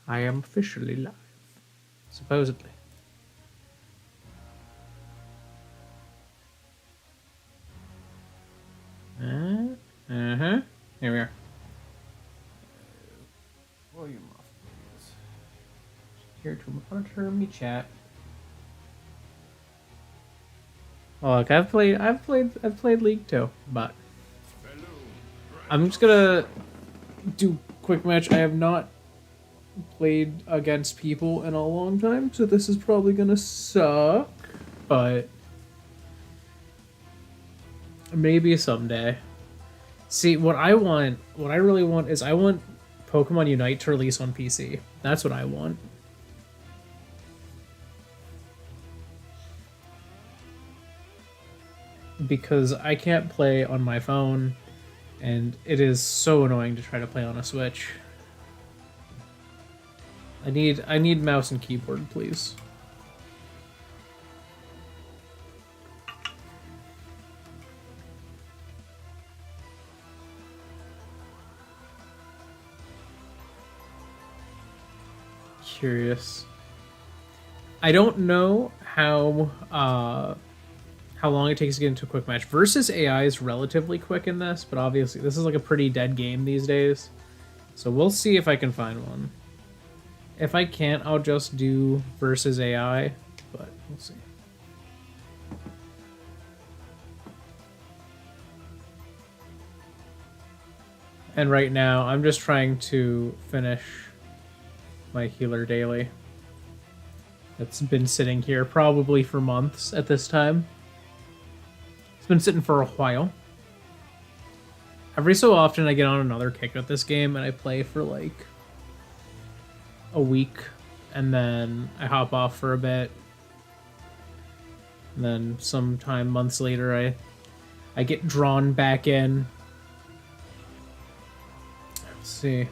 I am officially live. Supposedly. Uh-huh. Here we are. Volume off, please. Here to monitor me chat. Oh, look, I've played League too, but I'm just gonna do quick match. I have not played against people in a long time, so this is probably gonna suck, but maybe someday. See, what I really want is I want Pokemon Unite to release on PC. That's what I want. Because I can't play on my phone, and it is so annoying to try to play on a Switch. I need mouse and keyboard, please. Curious. I don't know how long it takes to get into a quick match. Versus AI is relatively quick in this, but obviously this is like a pretty dead game these days. So we'll see if I can find one. If I can't, I'll just do versus AI, but we'll see. And right now, I'm just trying to finish my healer daily. It's been sitting here probably for months at this time. It's been sitting for a while. Every so often I get on another kick with this game and I play for like a week and then I hop off for a bit. And then sometime months later I get drawn back in. Let's see.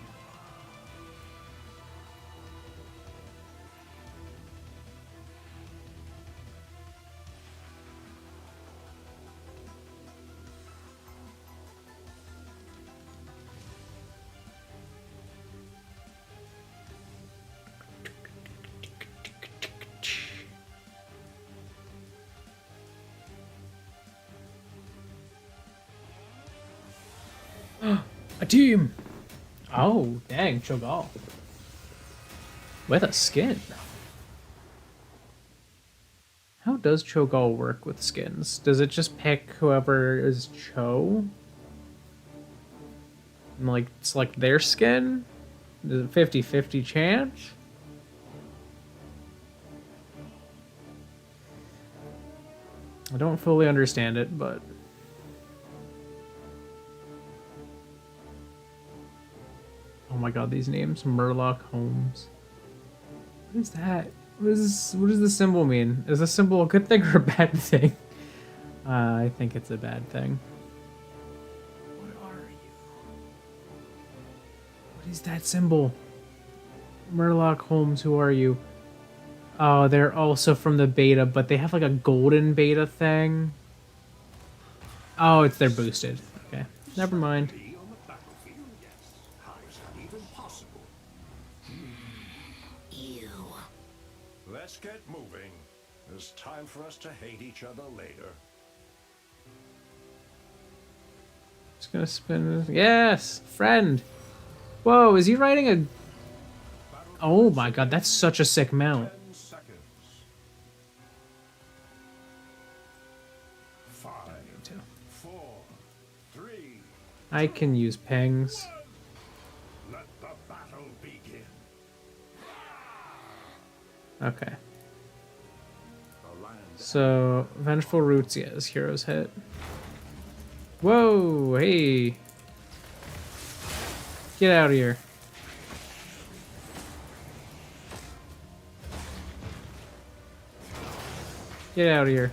A team! Oh, dang, Cho'Gall. With a skin. How does Cho'Gall work with skins? Does it just pick whoever is Cho? And like select their skin? Is it 50-50 chance? I don't fully understand it, but oh my god, these names. Murloc Holmes. What is that? What does the symbol mean? Is the symbol a good thing or a bad thing? I think it's a bad thing. What are you? What is that symbol? Murloc Holmes, who are you? Oh, they're also from the beta, but they have like a golden beta thing. Oh, it's they're boosted. Okay, never mind. Let's get moving. There's time for us to hate each other later. Just gonna spin. Yes, friend. Whoa, is he riding a? Oh my god, that's such a sick mount. 10 seconds. 5, 4, 3. I can use pings. Let the battle begin. Okay. So, Vengeful Roots, yeah, his hero's hit. Whoa, hey. Get out of here. Get out of here.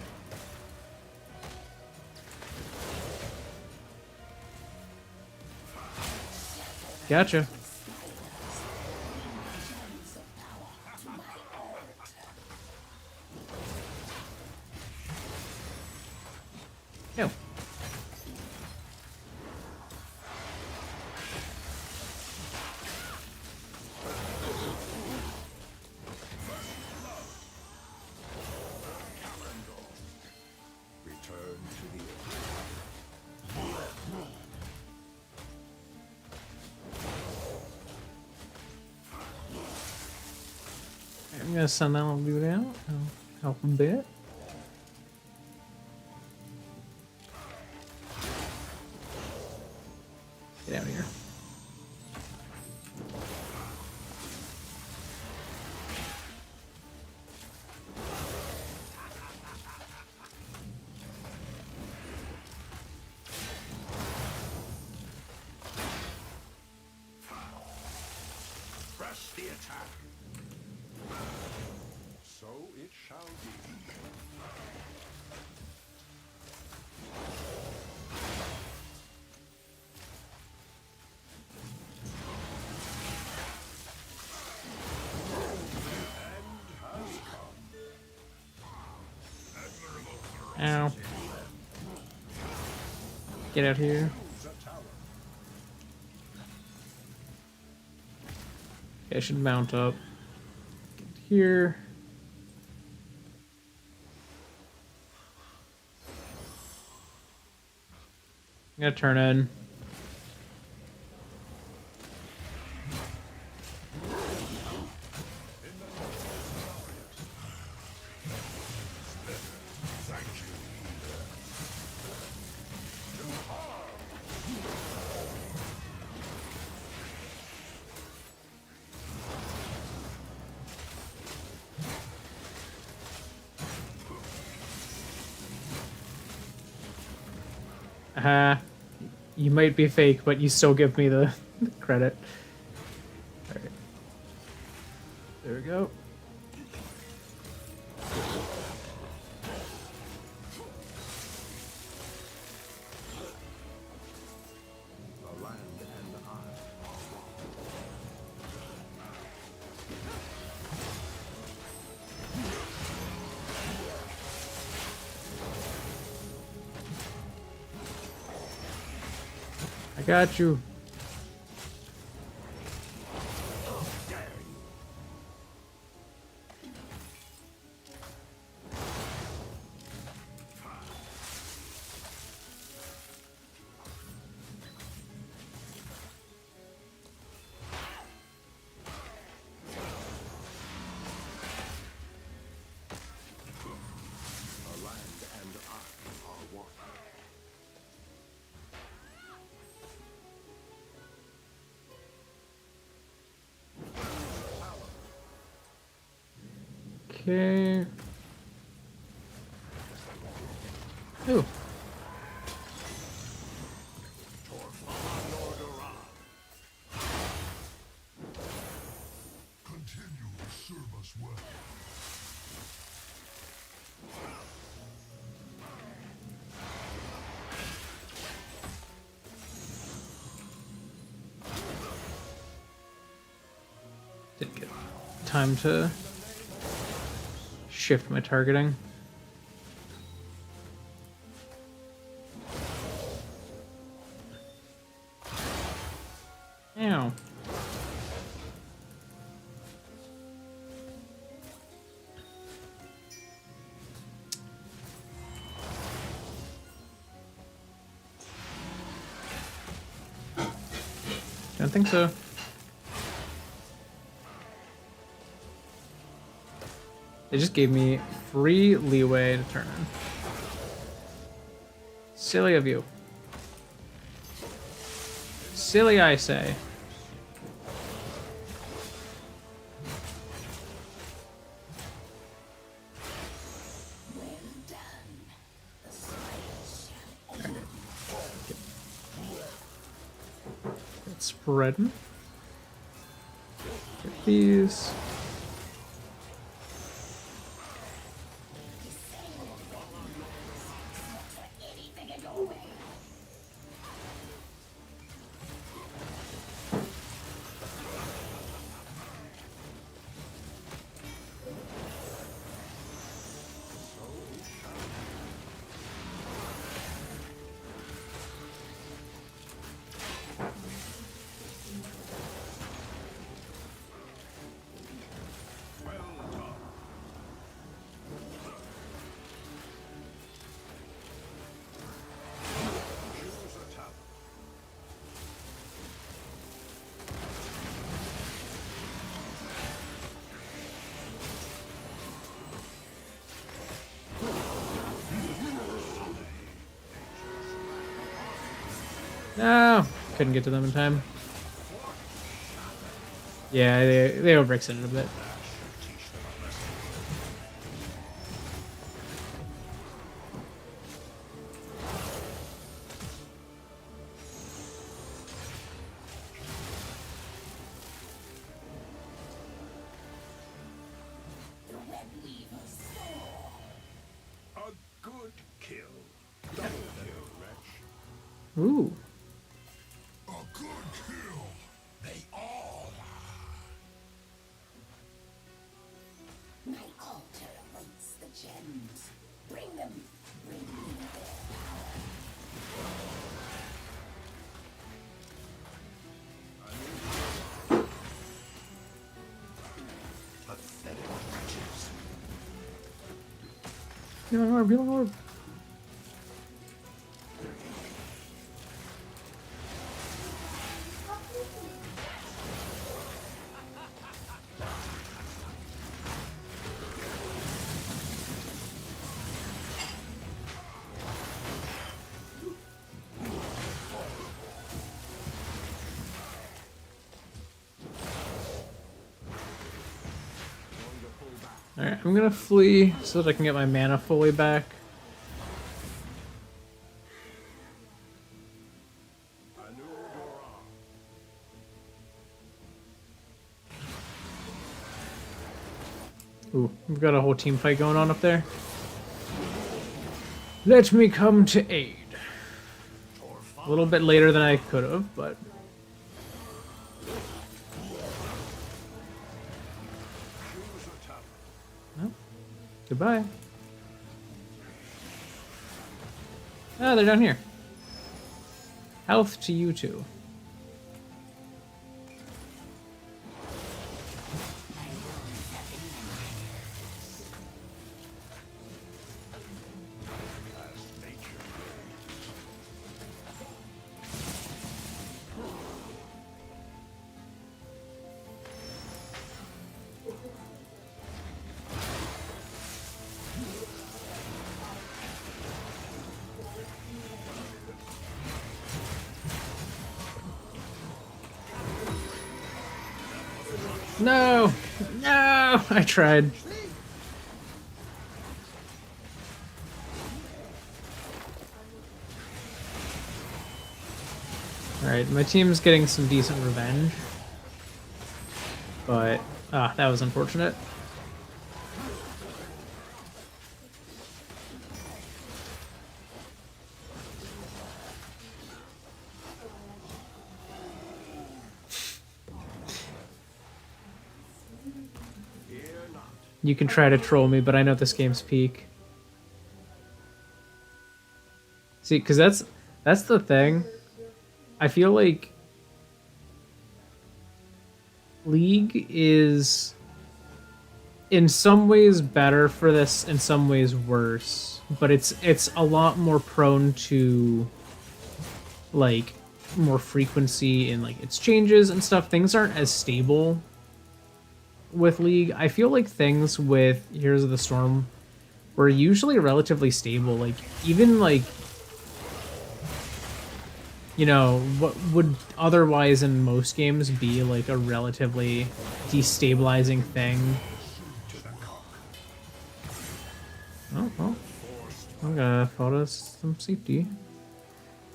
Gotcha. No. I'm gonna send that little dude out. I'll help him a bit. Get out of here. Press the attack. So it shall be. Ow. Get out here. Okay, I should mount up. Get here. I'm gonna turn in. You might be fake, but you still give me the credit. Alright. There we go. The land and I are I got you. the land and I are one. Okay. Ooh. Continue to serve us well. Didn't get time to shift my targeting. Ow. Don't think so. They just gave me free leeway to turn in. Silly of you. Silly, I say. Get spreading. Get these. No, couldn't get to them in time. Yeah, they overextended a bit. A good kill. Double kill, wretch. Ooh. A good kill. They all are. My altar awaits the gems. Bring them. Bring me their Pathetic wretches. Healing orb, healing orb. Alright, I'm gonna flee so that I can get my mana fully back. A new Doran. Ooh, we've got a whole team fight going on up there. Let me come to aid. A little bit later than I could have, but Choose a tower. well, goodbye. Ah, they're down here. Health to you two. As nature No! No! I tried. Alright, my team's getting some decent revenge. But, that was unfortunate. fear not. You can try to troll me, but I know this game's peak. See, because that's the thing. I feel like League is in some ways better for this, in some ways worse. But it's a lot more prone to like more frequency in like its changes and stuff. Things aren't as stable with League. I feel like things with Heroes of the Storm were usually relatively stable. Like even like, you know, what would otherwise in most games be like a relatively destabilizing thing. Oh, well. I'm gonna photo some safety.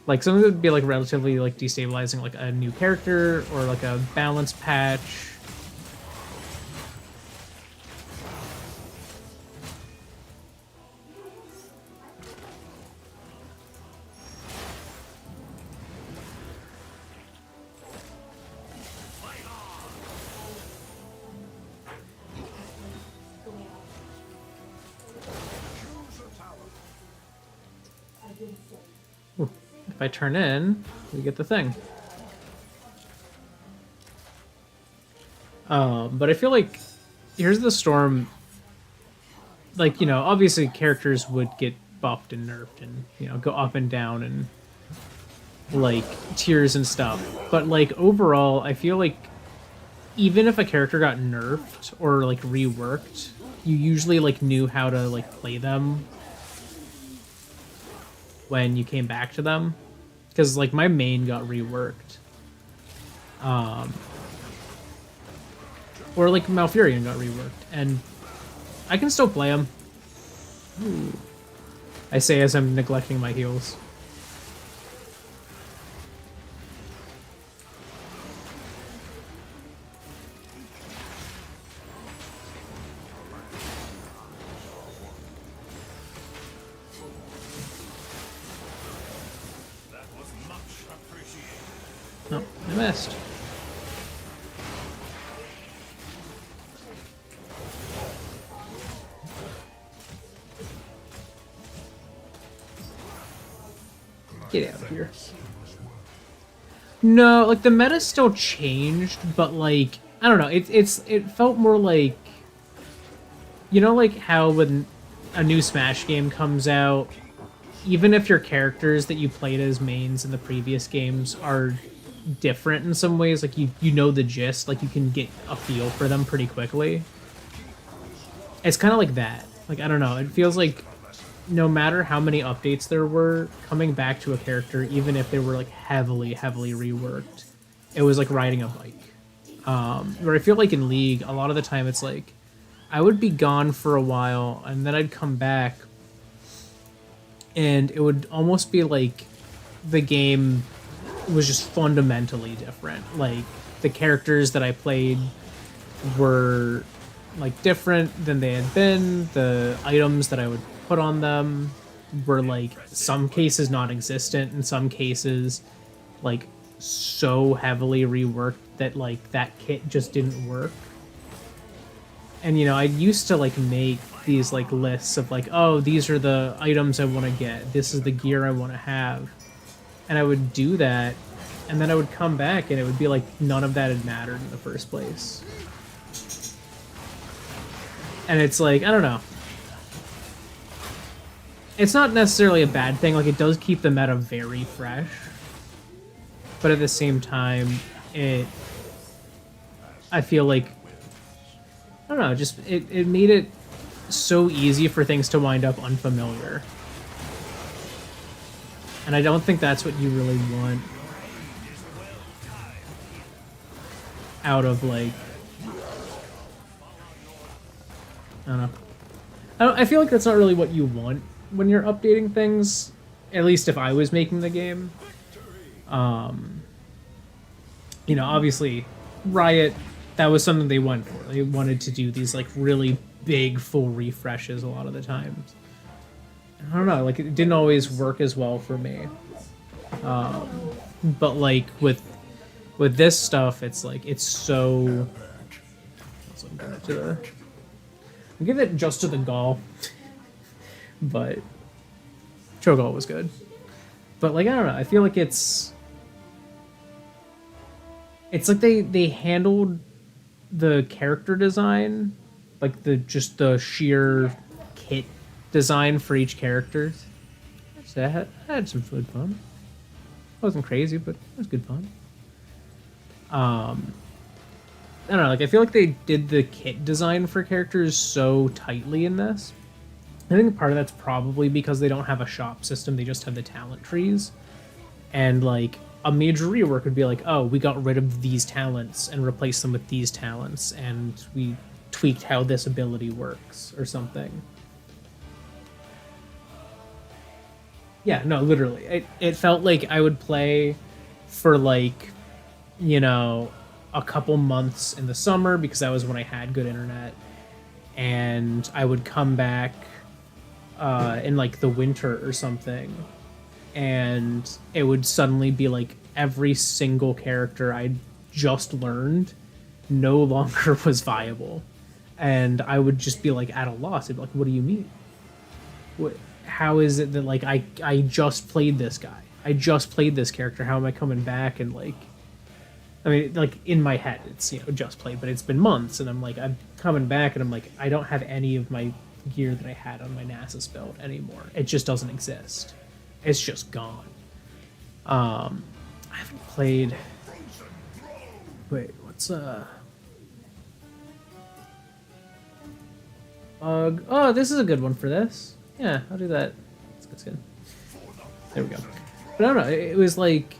Like something that would be like relatively like destabilizing, like a new character or like a balance patch. Ooh, if I turn in, we get the thing. But I feel like Here's the Storm. Like, you know, obviously characters would get buffed and nerfed and, you know, go up and down and like tiers and stuff. But like overall, I feel like even if a character got nerfed or like reworked, you usually like knew how to like play them when you came back to them. because like my main got reworked. Or like Malfurion got reworked, and I can still play him. Ooh. I say as I'm neglecting my heals. That was much appreciated. Oh, I missed. Get out of here. No, like the meta still changed, but like I don't know. It felt more like, you know, like how when a new Smash game comes out, even if your characters that you played as mains in the previous games are different in some ways, like you know the gist, like you can get a feel for them pretty quickly. It's kind of like that. Like I don't know. It feels like no matter how many updates there were, coming back to a character, even if they were like heavily reworked, it was like riding a bike. Where I feel like in League, a lot of the time it's like I would be gone for a while and then I'd come back and it would almost be like the game was just fundamentally different. Like the characters that I played were like different than they had been. The items that I would put on them were like some cases non-existent, in some cases like so heavily reworked that like that kit just didn't work. And you know, I used to like make these like lists of like, oh, these are the items I want to get, this is the gear I want to have, and I would do that, and then I would come back and it would be like none of that had mattered in the first place. And it's like, I don't know, it's not necessarily a bad thing. Like, it does keep the meta very fresh, but at the same time, I feel like, I don't know, just it made it so easy for things to wind up unfamiliar. And I don't think that's what you really want out of, like, I don't know. I feel like that's not really what you want when you're updating things, at least if I was making the game. You know, obviously, Riot, that was something they went for. They wanted to do these, like, really big, full refreshes a lot of the times. I don't know, like, it didn't always work as well for me. But, like, with this stuff, it's, like, it's so... Also, I'm gonna do the... I'll give it just to the Gaul. But Cho'Gall was good. But like, I don't know, I feel like it's like they handled the character design, like the sheer kit design for each character. I had some good fun. It wasn't crazy, but it was good fun. I don't know, like I feel like they did the kit design for characters so tightly in this. I think part of that's probably because they don't have a shop system, they just have the talent trees. And like a major rework would be like, oh, we got rid of these talents and replaced them with these talents, and we tweaked how this ability works or something. Yeah, no, literally. It felt like I would play for like, you know, a couple months in the summer because that was when I had good internet, and I would come back in like the winter or something, and it would suddenly be like every single character I'd just learned no longer was viable, and I would just be like at a loss. I'd be like, what do you mean? How is it that like I just played this guy, I just played this character, how am I coming back? And like, I mean, like in my head it's, you know, just played, but it's been months, and I'm like, I'm coming back and I'm like, I don't have any of my gear that I had on my Nasus build anymore. It just doesn't exist. It's just gone. I haven't played... Wait, what's Oh, this is a good one for this. Yeah, I'll do that. That's good skin. There we go. But I don't know. It was like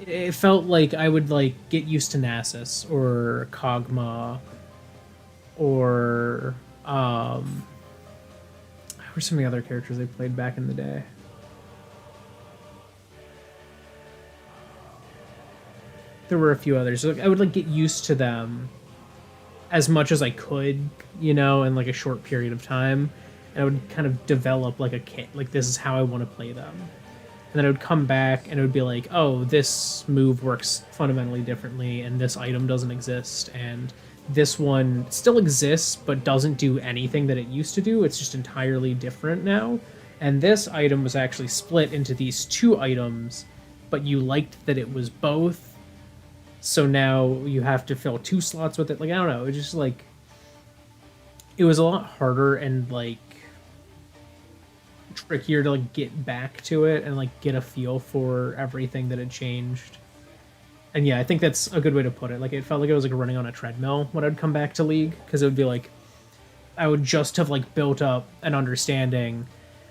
it felt like I would like get used to Nasus or Kog'Maw or what were some of the other characters I played back in the day? There were a few others. Like, I would like get used to them as much as I could, you know, in like a short period of time. And I would kind of develop like a kit. Like this is how I want to play them. And then I would come back and it would be like, oh, this move works fundamentally differently and this item doesn't exist and this one still exists but doesn't do anything that it used to do. It's just entirely different now. And this item was actually split into these two items, but you liked that it was both. So now you have to fill 2 slots with it. Like, I don't know. It just like, it was a lot harder and like trickier to like get back to it and like get a feel for everything that had changed. And yeah, I think that's a good way to put it. Like it felt like I was like running on a treadmill when I'd come back to League, because it would be like I would just have like built up an understanding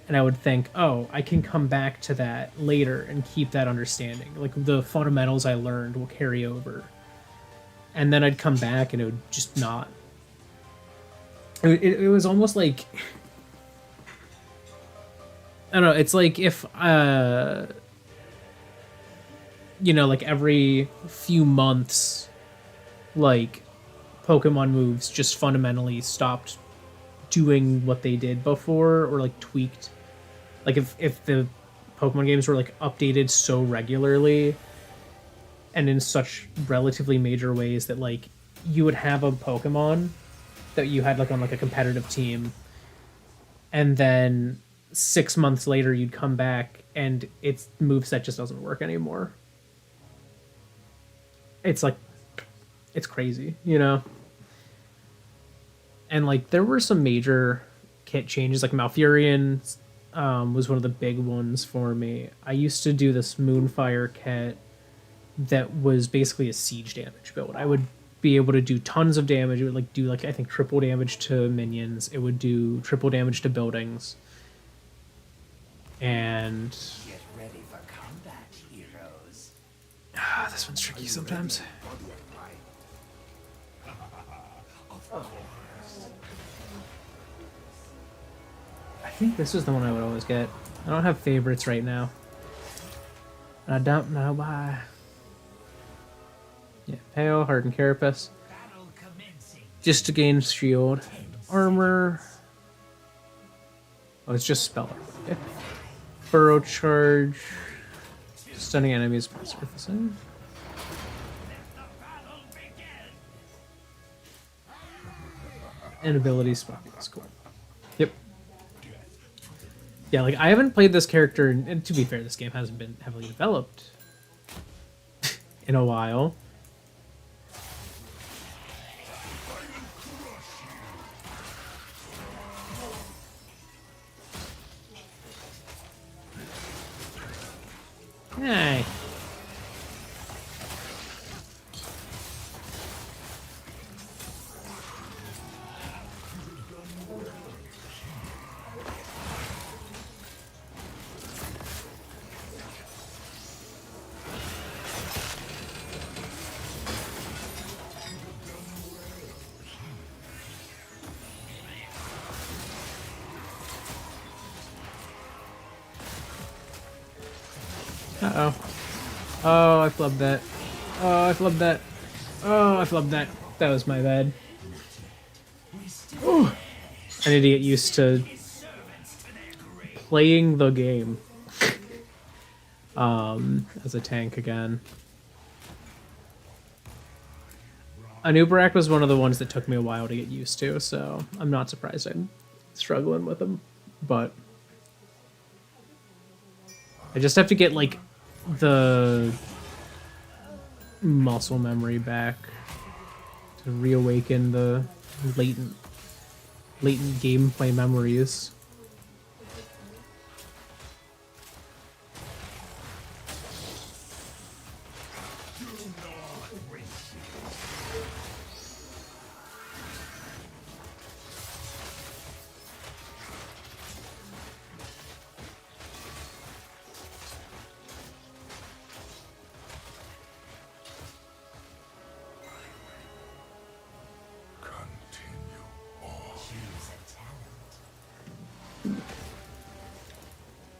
and I would think, oh, I can come back to that later and keep that understanding. Like the fundamentals I learned will carry over. And then I'd come back and it would just not. It was almost like, I don't know, it's like if you know, like every few months, like Pokemon moves just fundamentally stopped doing what they did before, or like tweaked. Like if the Pokemon games were like updated so regularly and in such relatively major ways that like you would have a Pokemon that you had like on like a competitive team, and then 6 months later you'd come back and its moveset just doesn't work anymore. It's like, it's crazy, you know? And like there were some major kit changes, like Malfurion was one of the big ones for me. I used to do this Moonfire kit that was basically a siege damage build. I would be able to do tons of damage. It would like do like, I think, triple damage to minions. It would do triple damage to buildings. And Get ready for combat, heroes. this one's tricky sometimes. I think this is the one I would always get. I don't have favorites right now. And I don't know why. Yeah, Pale, Hardened Carapace. Battle commencing. Just to gain shield. Armor. Oh, it's just spell armor. Okay. Burrow Charge. Stunning enemies by surfacing. And ability spot. That's cool. Yep. Yeah, like I haven't played this character, and to be fair, this game hasn't been heavily developed in a while. Hey. Uh-oh. Oh, I flubbed that. Oh, I flubbed that. Oh, I flubbed that. That was my bad. Ooh. I need to get used to playing the game as a tank again. Anubarak was one of the ones that took me a while to get used to, so I'm not surprised I'm struggling with them. But I just have to get, like, the muscle memory back to reawaken the latent gameplay memories.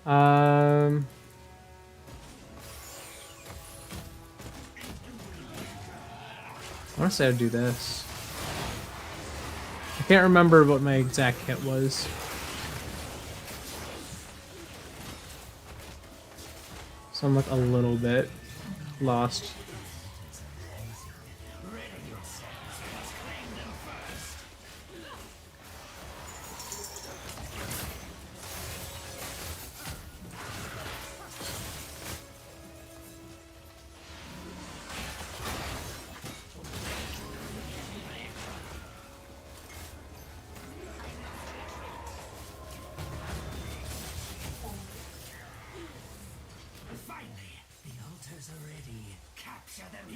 Um. I want to say I'd do this. I can't remember what my exact hit was. So I'm like a little bit lost.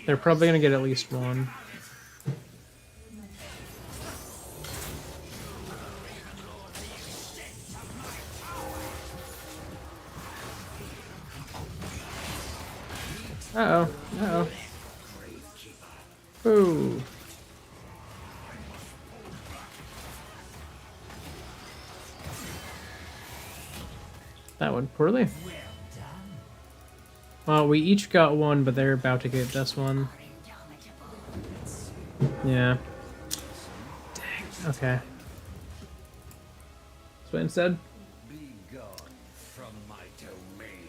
They're probably gonna get at least one. Uh-oh. Uh-oh. Ooh. That went poorly. Well, we each got one, but they're about to get this one. Yeah. Dang. Okay. So instead, Be gone from my domain.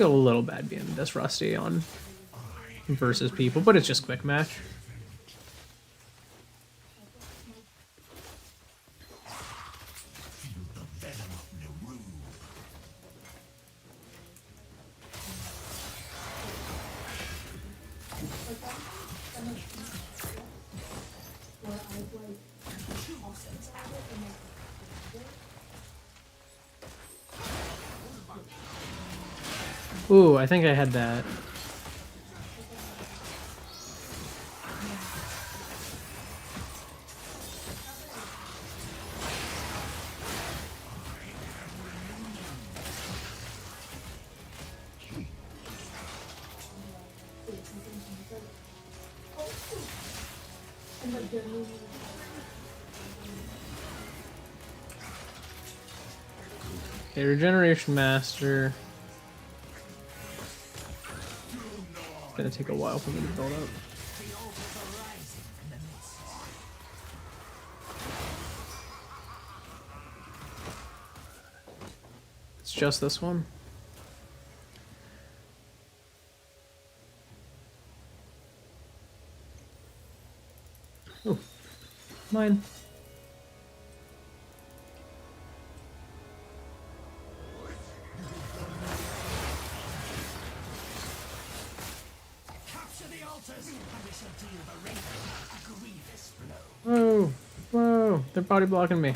feel a little bad being this rusty on versus people, but it's just quick match. Feel the venom of Naru. Ooh, I think I had that. Okay, Regeneration Master. It's gonna take a while for me to build up. It's just this one. Oh, mine. Whoa, whoa, they're body blocking me.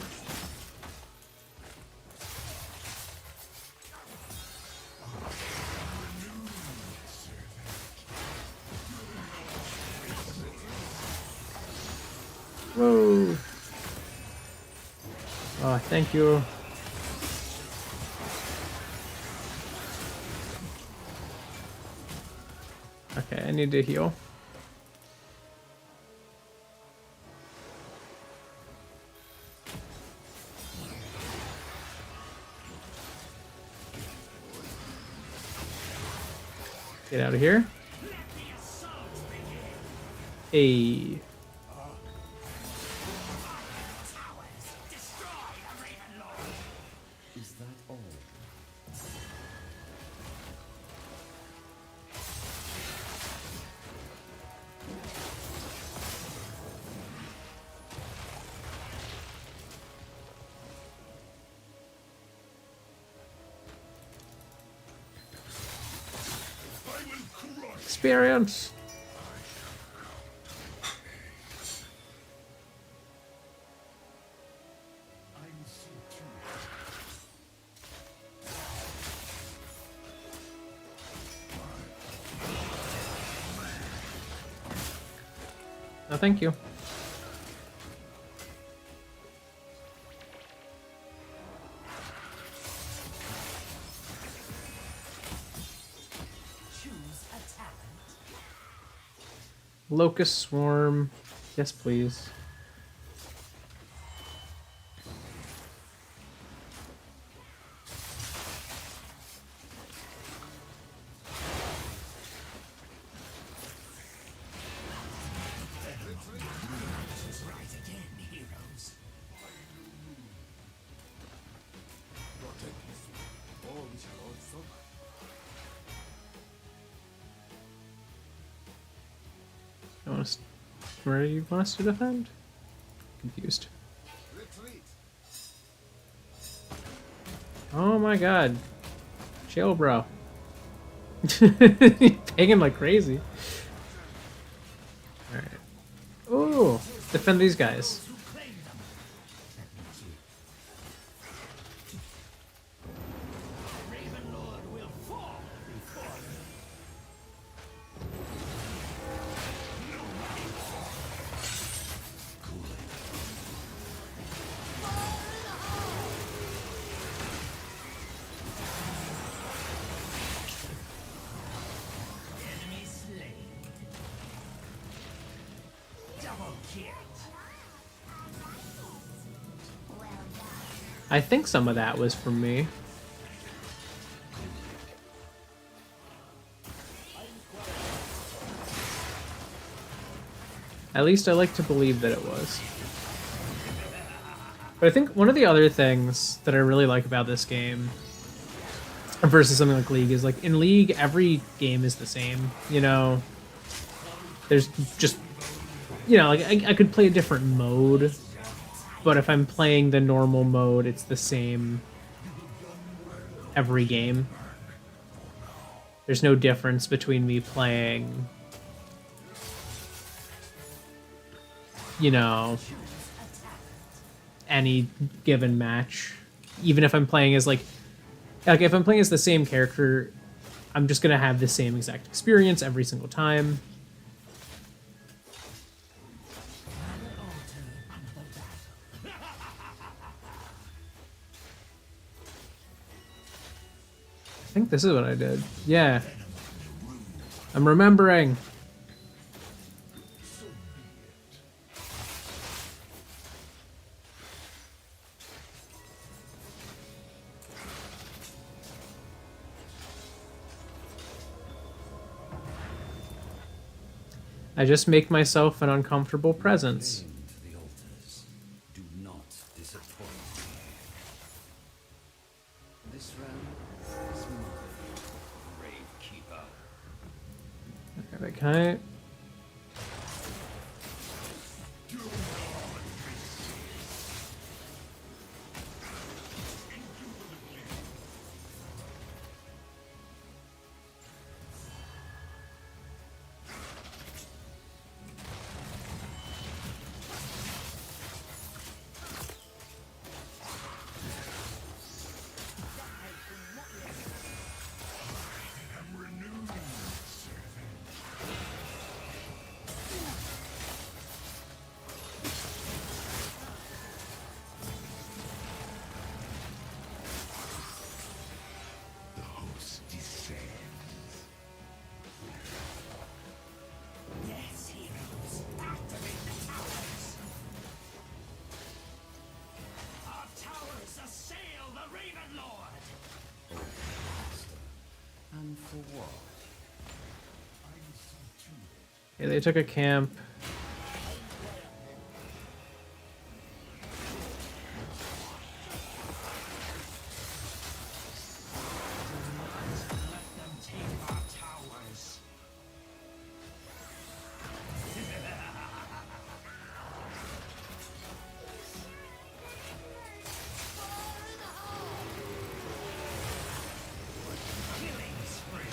Whoa. Oh, thank you. Okay, I need to heal. Get out of here. Hey. Is that all? I will crush. Experience. I'm so too. No, thank you. Choose a talent. Locust Swarm. Yes, please. You want us, where do you want us to defend? Confused. Oh my god. Chill, bro. Pinging like crazy. Alright. Ooh, defend these guys. I think some of that was from me. At least I like to believe that it was. But I think one of the other things that I really like about this game versus something like League is, like, in League, every game is the same, you know? There's just, you know, like, I could play a different mode, but if I'm playing the normal mode, it's the same every game. There's no difference between me playing, you know, any given match. Even if I'm playing as, like if I'm playing as the same character, I'm just gonna have the same exact experience every single time. I think this is what I did. Yeah. I'm remembering. I just make myself an uncomfortable presence. The altars do not disappoint me. This round is mine, Grave Keeper. Okay, can I? The host descends. Yes, heroes. Activate the towers. Our towers assail the Raven Lord. And for what? Yeah, they took a camp. Let them take our towers. Killing spree.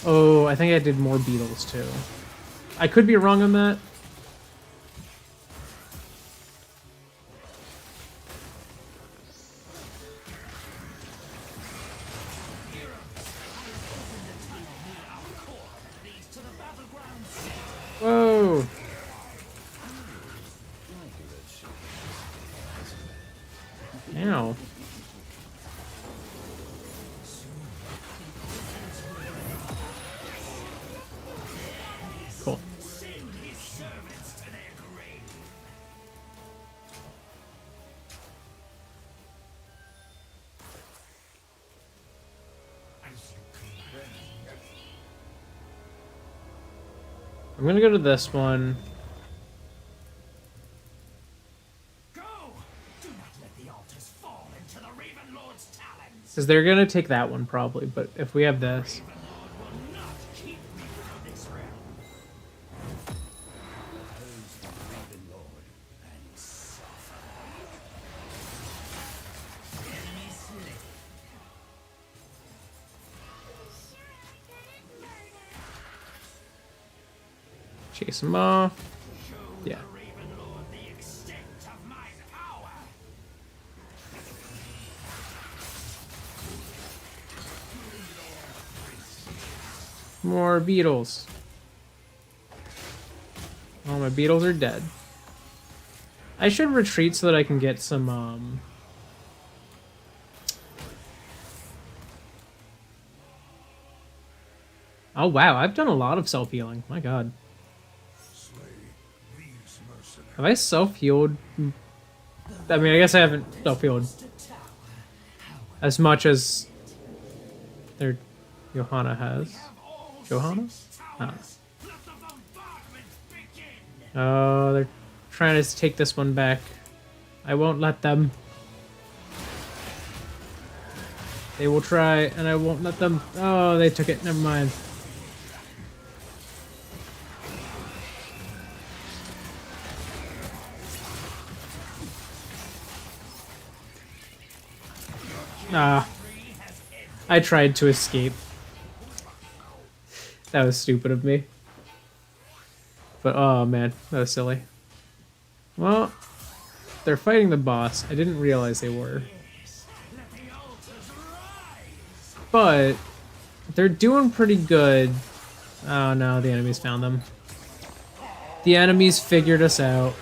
Oh, I think I did more beetles too. I could be wrong on that. Whoa! Ow. Cool. Send his servants to their grave. I'm gonna go to this one. Because they're gonna take that one probably, but if we have this. Lord will not keep me from this realm. Oppose the Raven Lord and suffer. Enemy slain. Chase him off. Show Yeah. the Raven Lord the extent of my power. More beetles. Oh, my beetles are dead. I should retreat so that I can get some, Oh, wow. I've done a lot of self-healing. My god. Slay these mercenaries. Have I self-healed? I mean, I guess I haven't self-healed as much as their Johanna has. Johanna? Ah. Let the bombardment begin. Oh, they're trying to take this one back. I won't let them. They will try, and I won't let them. Oh, they took it. Never mind. Ah. I tried to escape. That was stupid of me. But, oh man, that was silly. Well, they're fighting the boss. I didn't realize they were. Let the altars rise. But, they're doing pretty good. Oh no, the enemies found them. The enemies figured us out.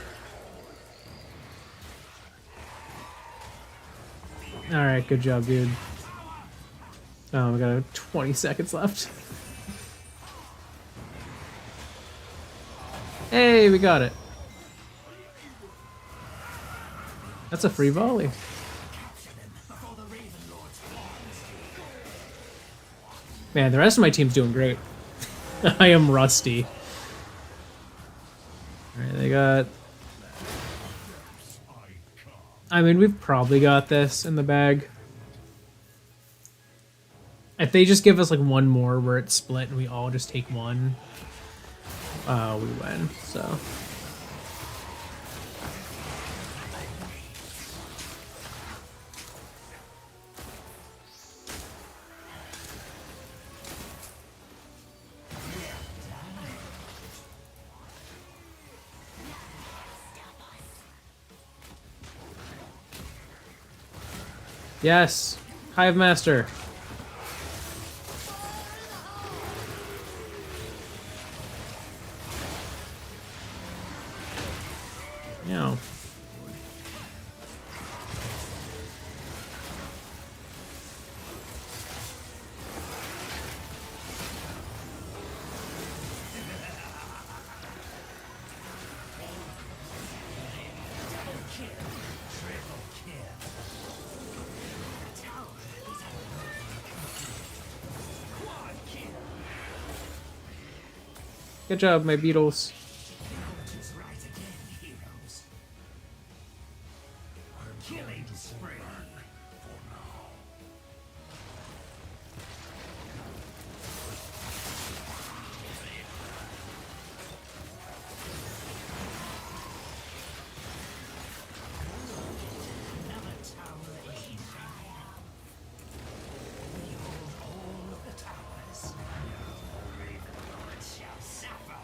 Alright, good job, dude. Oh, we got 20 seconds left. Hey, we got it. That's a free volley. Man, the rest of my team's doing great. I am rusty. Alright, they got... I mean, we've probably got this in the bag. If they just give us like one more where it's split and we all just take one, we win, so. Yes, Hive Master. Yeah. Good job, my beetles. Altars rise again, heroes. Killing spree. Another tower is mine. We hold all of the towers. No Raven Lord shall suffer.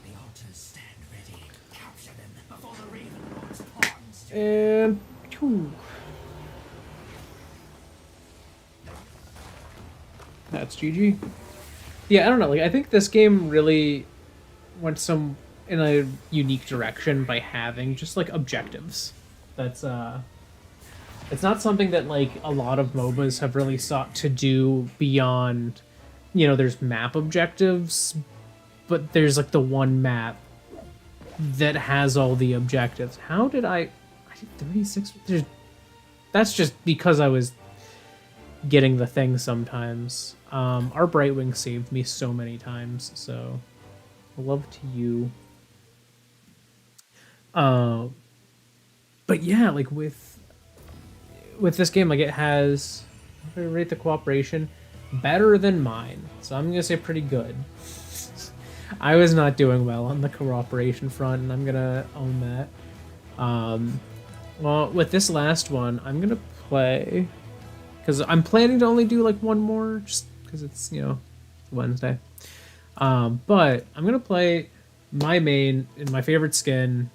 The altars stand ready. Capture them before the Raven Lord's pawns do. And... phew. That's GG. Yeah, I don't know. Like, I think this game really went in a unique direction by having just like objectives. That's it's not something that like a lot of MOBAs have really sought to do beyond, you know, there's map objectives, but there's like the one map that has all the objectives. How did I did 36? That's just because I was getting the thing sometimes. Our Brightwing saved me so many times, so love to you. But yeah, like with this game, like it has, I rate the cooperation better than mine, so I'm gonna say pretty good. I was not doing well on the cooperation front, and I'm gonna own that. Well, with this last one, I'm gonna play, because I'm planning to only do like one more, just because it's, you know, Wednesday. But I'm gonna play my main and my favorite skin.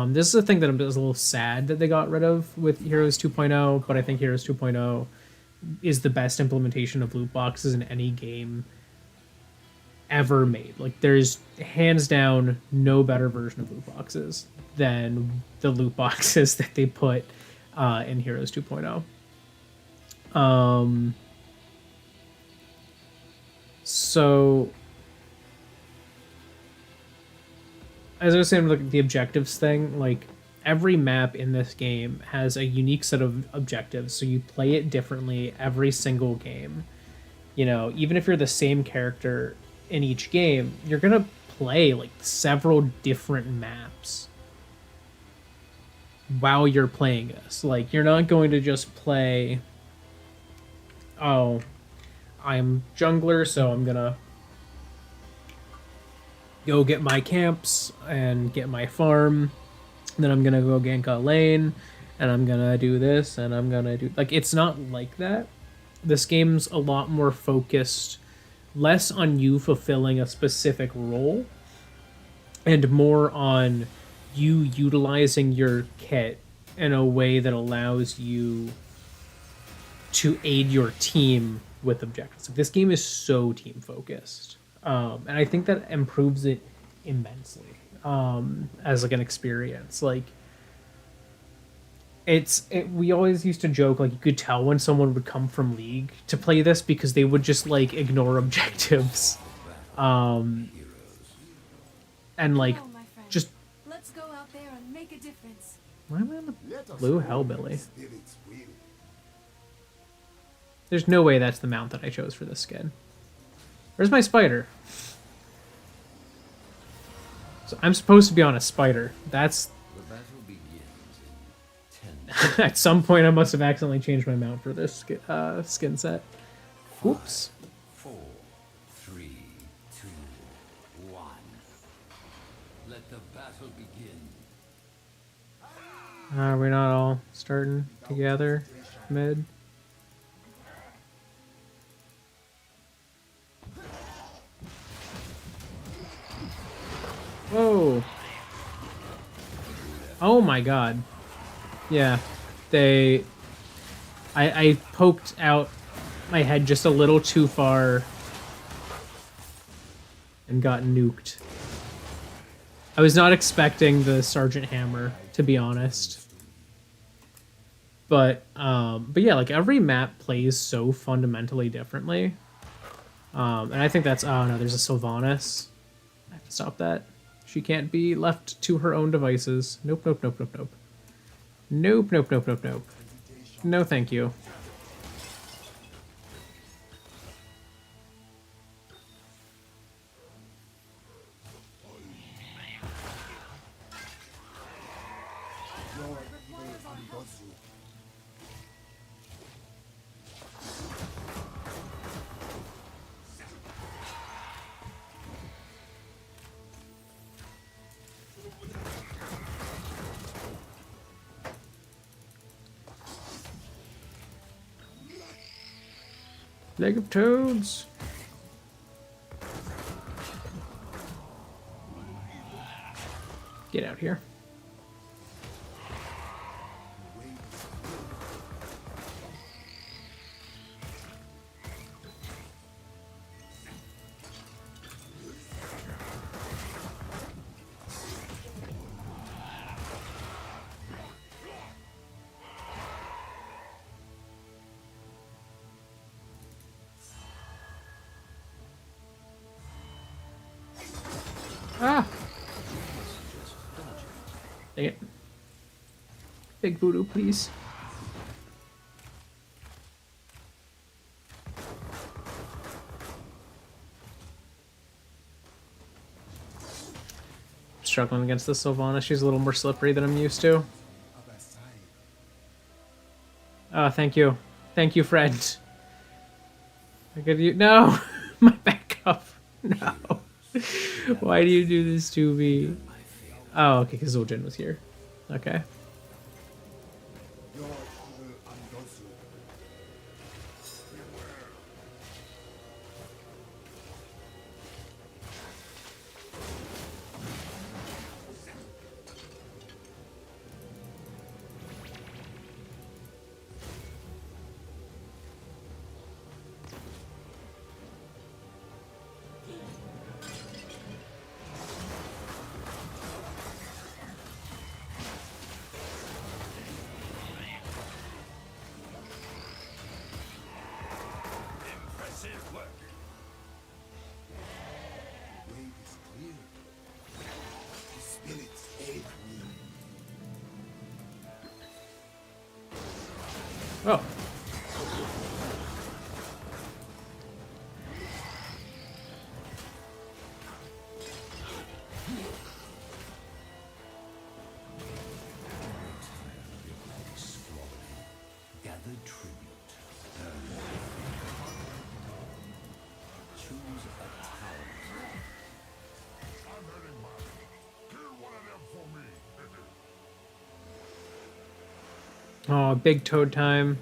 This is a thing that I'm just a little sad that they got rid of with Heroes 2.0, but I think Heroes 2.0 is the best implementation of loot boxes in any game ever made. Like, there's hands down no better version of loot boxes than the loot boxes that they put in Heroes 2.0. So as I was saying, like the objectives thing, like every map in this game has a unique set of objectives, so you play it differently every single game. You know, even if you're the same character in each game, you're gonna play like several different maps while you're playing this. Like, you're not going to just play, oh, I'm jungler, so I'm gonna go get my camps and get my farm, then I'm gonna go gank a lane, and I'm gonna do this, and I'm gonna do, like, it's not like that. This game's a lot more focused, less on you fulfilling a specific role, and more on you utilizing your kit in a way that allows you to aid your team with objectives. Like, this game is so team focused, and I think that improves it immensely as like an experience. Like, we always used to joke, like, you could tell when someone would come from League to play this because they would just like ignore objectives, and like Come on, my friend. just, Let's go out there and make a difference. why am I on the blue hellbilly? There's no way that's the mount that I chose for this skin. Where's my spider? So I'm supposed to be on a spider. That's The battle begins in 10 at some point I must have accidentally changed my mount for this skin set. Whoops. 4, 3, 2, 1. Let the battle begin. Are we not all starting together mid? Whoa. Oh my god. Yeah. I poked out my head just a little too far and got nuked. I was not expecting the Sergeant Hammer, to be honest. But yeah, like every map plays so fundamentally differently. And I think that's, oh no, there's a Sylvanas. I have to stop that. She can't be left to her own devices. Nope, nope, nope, nope, nope. Nope, nope, nope, nope, nope. No, thank you. Leg of toads. Get out here. Ah! Dang it. Big voodoo, please. Struggling against the Sylvana. She's a little more slippery than I'm used to. Oh, thank you. Thank you, friend. I could you no my backup. No. Why do you do this to me? Oh, okay, because Zul'jin was here. Okay. Impressive work. Way is clear. The spirits aid me. Oh. Gather tribute. Choose a talent. I'm hurting mine. Kill one of them for me. Oh, big toad time.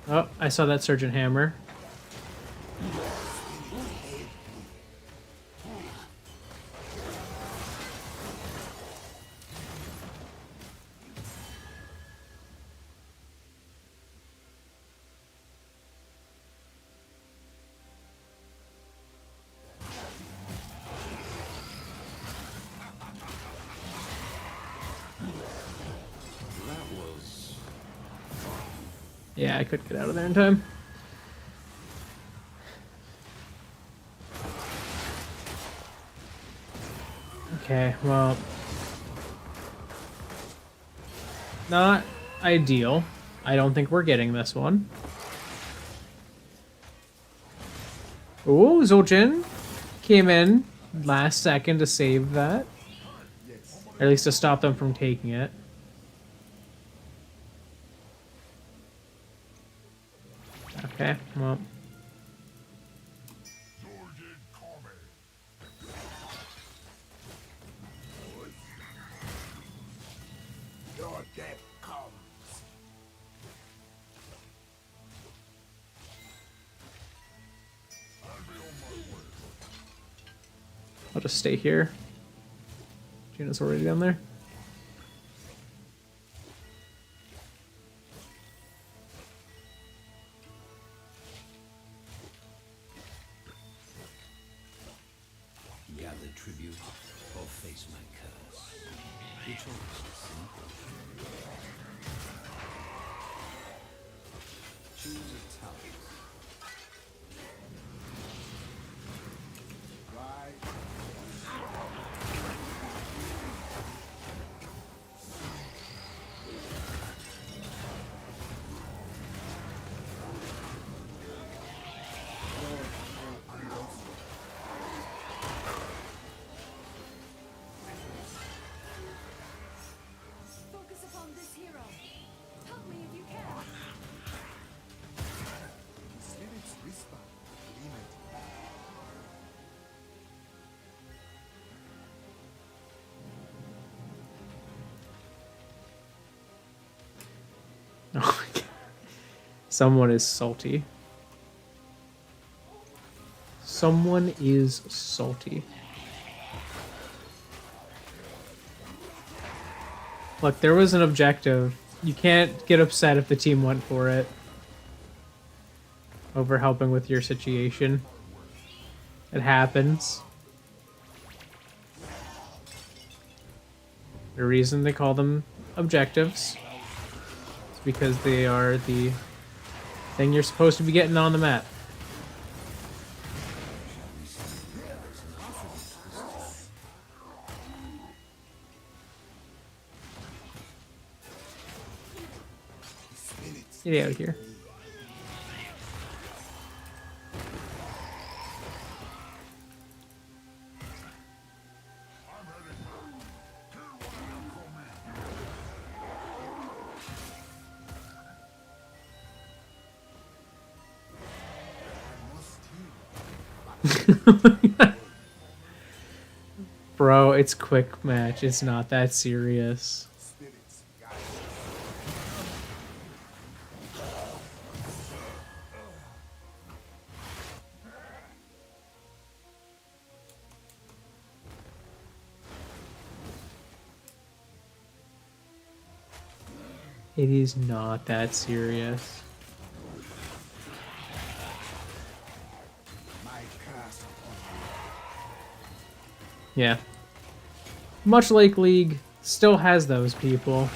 Oh, I saw that Sergeant Hammer. That was Yeah, I couldn't get out of there in time. Okay, well, not ideal. I don't think we're getting this one. Ooh, Zul'jin came in last second to save that. Or at least to stop them from taking it. Okay, well. your death comes. I'll just stay here. Gina's already down there. Gather tribute or face my curse. Your choice is simple. Choose a talent. Right. Focus upon this hero. Help me if you can. Spirits whisper. Limit. Oh my god. Someone is salty. Someone is salty. Look, there was an objective. You can't get upset if the team went for it. Over helping with your situation. It happens. The reason they call them objectives is because they are the thing you're supposed to be getting on the map. Get out of here. Bro, it's quick match. It's not that serious. It is not that serious. Yeah. Much like League, still has those people.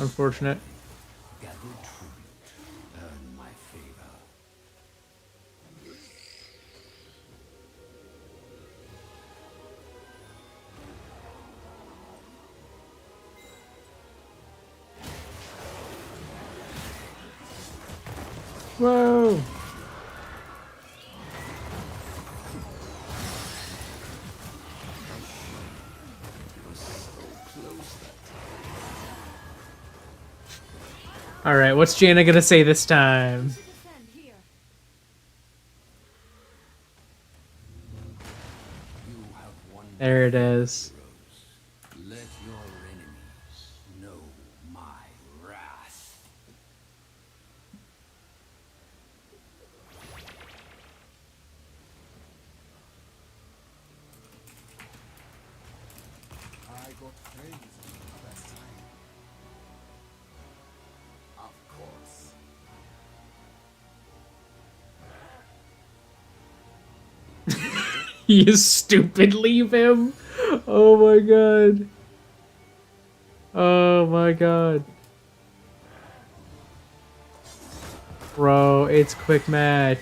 Unfortunate. Gather tribute. Earn my favor. Whoa! Alright, what's Jaina gonna say this time? Defend here. You have won. There it is. Let your enemies know my wrath. I got praise that time. Of course. You stupid, leave him! Oh my god. Oh my god. Bro, it's quick match.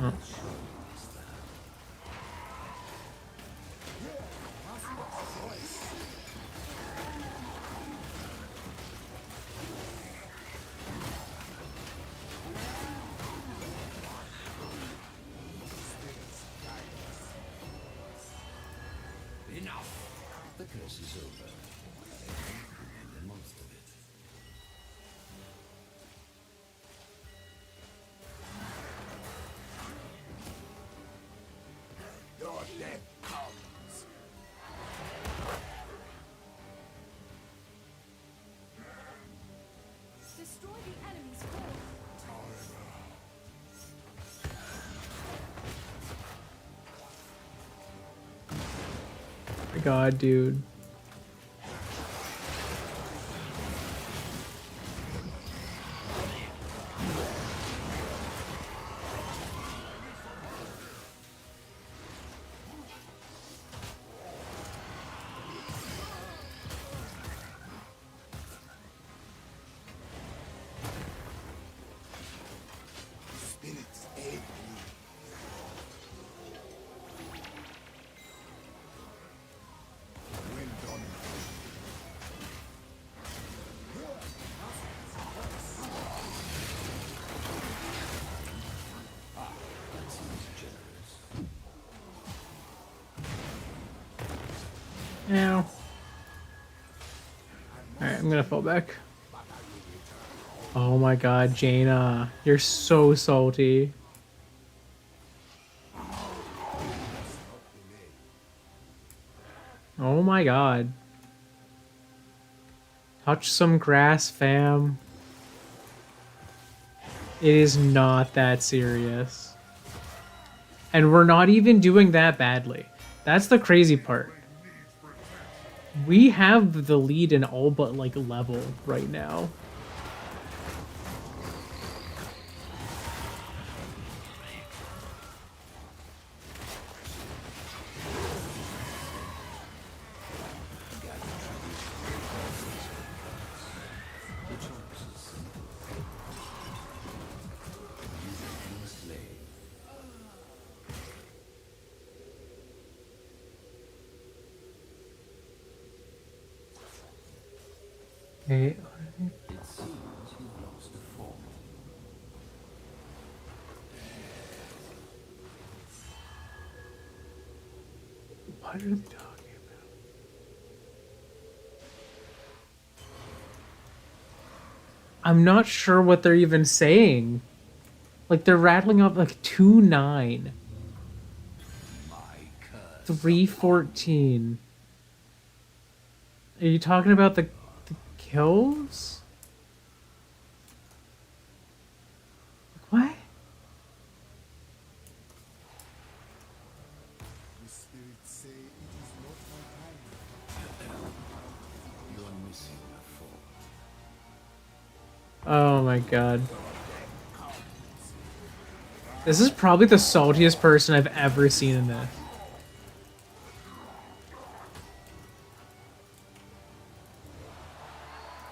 Oh. Enough. The curse is over. And most of it. Your death comes. Destroy the enemy's fort. My god, dude. Spirits aid me. Well done. That seems generous. Ow. Alright, I'm gonna fall back. Oh my god, Jaina. You're so salty. Oh my god. Touch some grass, fam. It is not that serious. And we're not even doing that badly. That's the crazy part. We have the lead in all but like level right now. The choice is simple. You can slay. Okay. It seems you've lost a form. What are they talking about? I'm not sure what they're even saying. Like, they're rattling off like 2-9, My curse. 3-14. Are you talking about the kills? What? The spirits say it is not my time. You're missing a form. Oh my god. This is probably the saltiest person I've ever seen in this.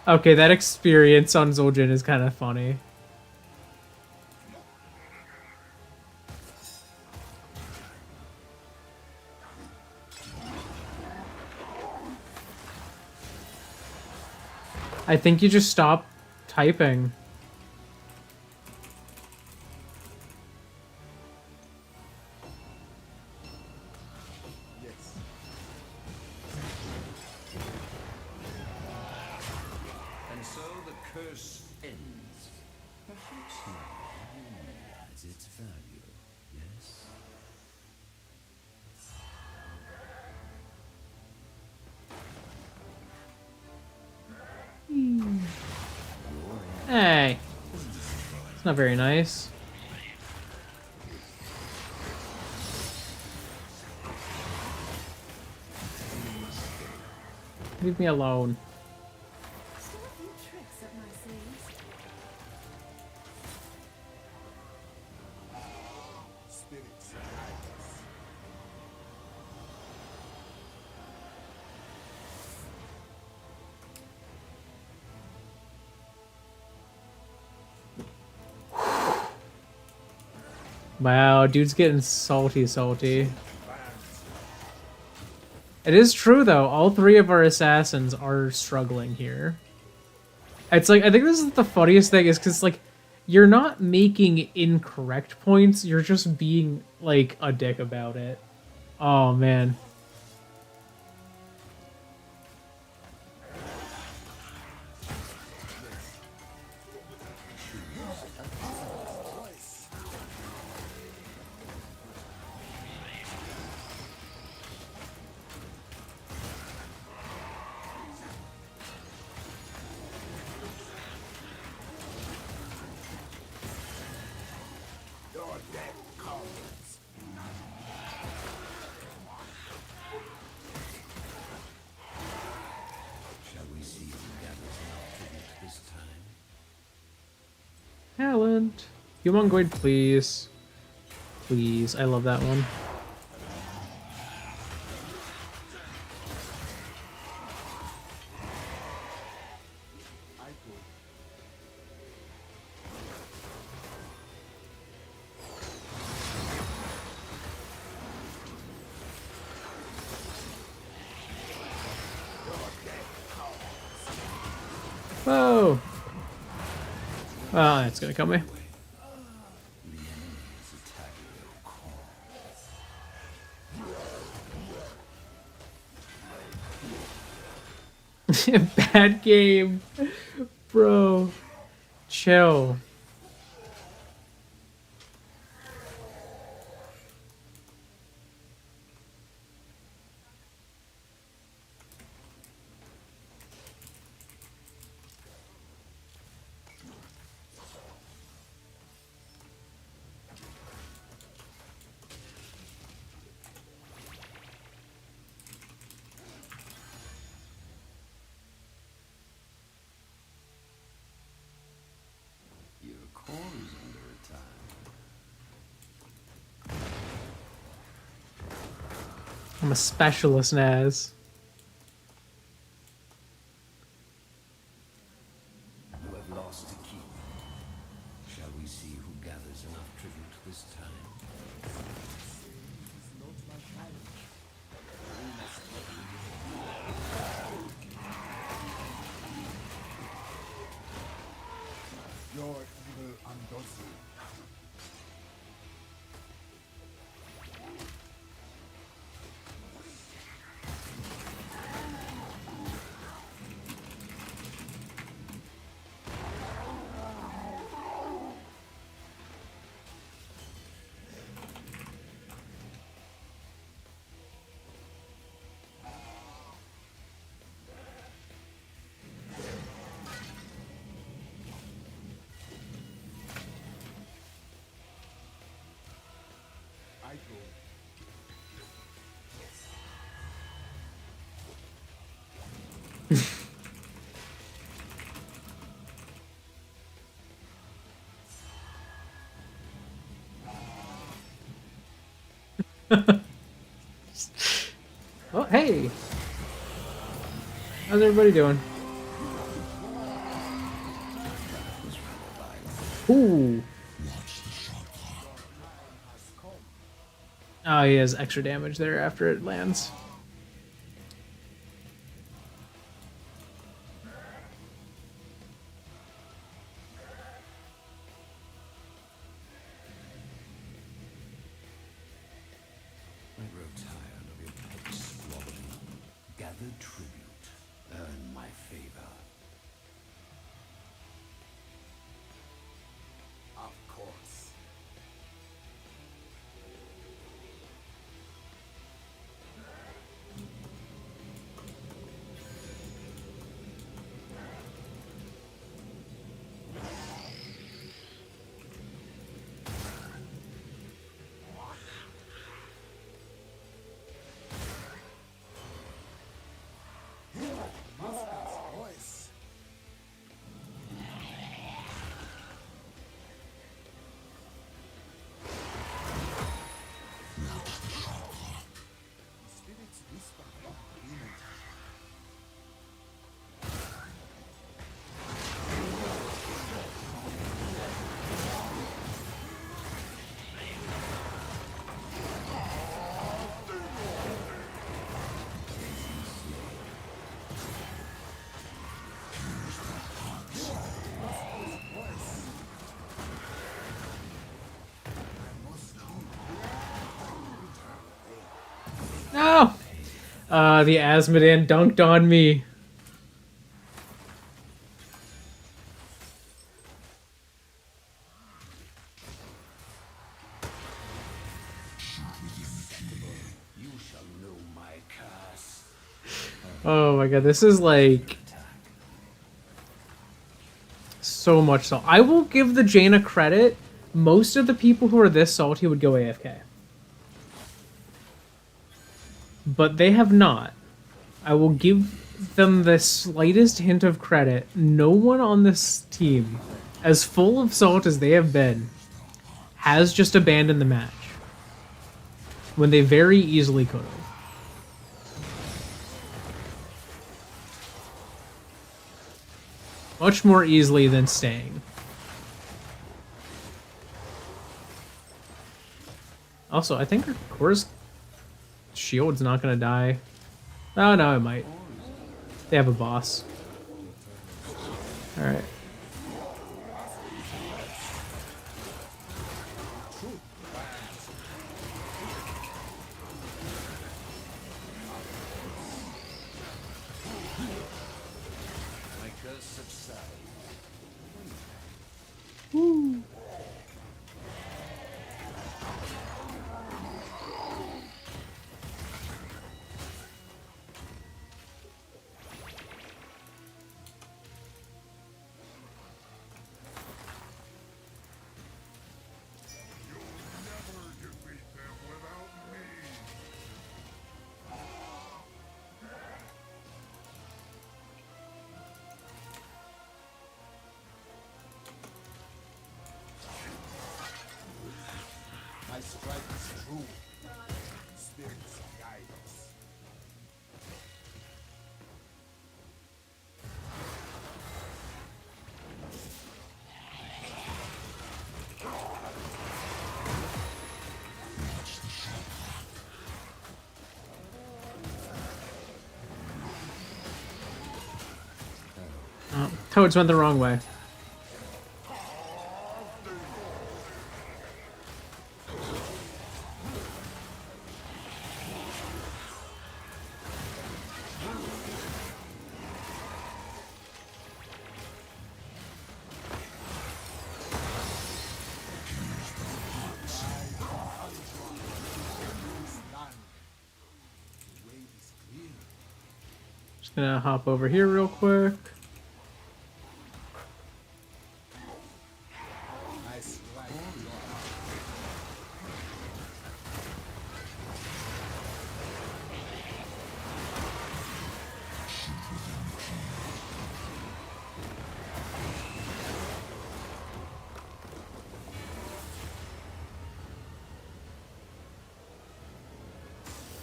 Okay, that experience on Zul'jin is kind of funny. I think you just stop typing. Yes. And so the curse ends. Perhaps now you realize its value, yes? Hey. It's not very nice. Leave me alone. Still a few tricks up my sleeves. Spirits guide us. Wow, dude's getting salty. It is true though, all three of our assassins are struggling here. It's like, I think this is the funniest thing, is because like, you're not making incorrect points, you're just being like a dick about it. Oh man. Your death comes. Shall we see who gathers enough tribute this time? Talent. Humongoid, please. Please, I love that one. I go. Whoa! Oh, that's gonna kill me. The enemy is attacking your core. Bad game. Bro. Chill. Your core is under attack. I'm a specialist, Naz. You have lost a key. Shall we see who gathers enough tribute this time? Oh, hey! How's everybody doing? Ooh! Oh, he has extra damage there after it lands. I grow tired of your petty squabbling. Gather tribute. Earn my favor. Of course. Master's voice. Spirits whisper of agreement. No! The Asmodan dunked on me. You shall know my curse. Oh my god, this is like so much salt. I will give the Jaina credit. Most of the people who are this salty would go AFK. But they have not. I will give them the slightest hint of credit. No one on this team, as full of salt as they have been, has just abandoned the match. When they very easily could have. Much more easily than staying. Also, I think Cora's shield's not gonna die. Oh, no, it might. They have a boss. Alright. My curse subsides. My strike is true. Spirits guide us. Oh, Toads went the wrong way. None. The way is clear. Just gonna hop over here real quick. My strike beyond.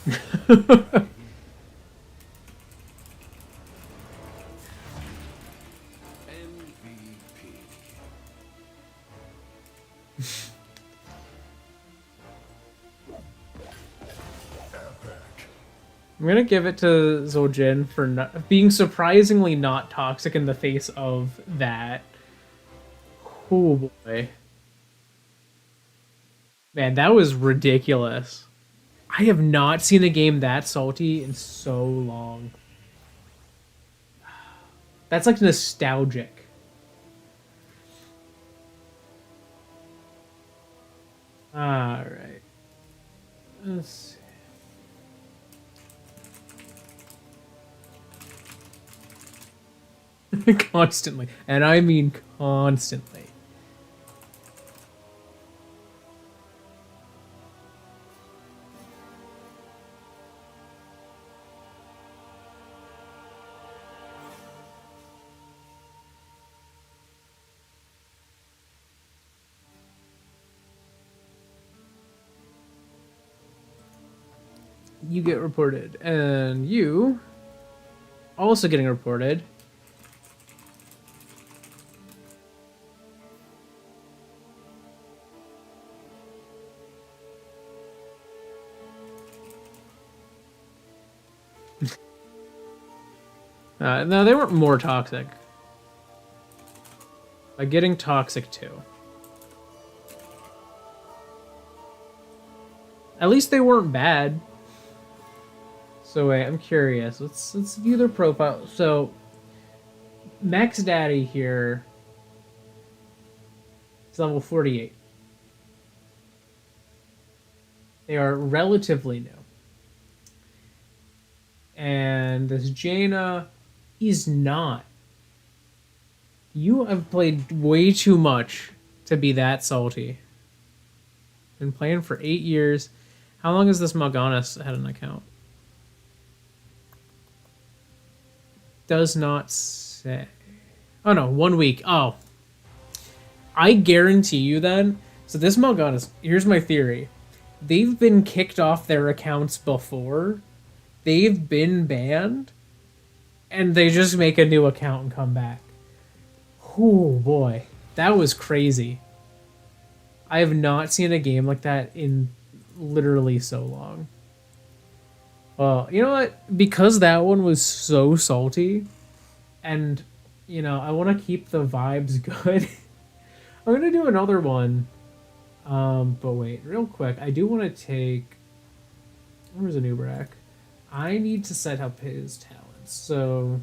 MVP. I'm gonna give it to Zojin for not, being surprisingly not toxic in the face of that. Oh boy. Man, that was ridiculous. I have not seen a game that salty in so long. That's like nostalgic. Alright. Let's see. Constantly. And I mean constantly. You get reported. And you also getting reported. No, they weren't more toxic. By getting toxic too. At least they weren't bad. So wait, I'm curious. Let's view their profile. So Max Daddy here is level 48. They are relatively new. And this Jaina is not. You have played way too much to be that salty. Been playing for 8 years. How long has this Mal'Ganis had an account? Does not say. Oh no, 1 week. Oh. I guarantee you then. So this Mal'Ganis, here's my theory. They've been kicked off their accounts before. They've been banned. And they just make a new account and come back. Oh boy. That was crazy. I have not seen a game like that in literally so long. Well, you know what? Because that one was so salty, and, you know, I want to keep the vibes good, I'm going to do another one. But wait, real quick, I do want to take... Where's Anubrak? I need to set up his talents. So...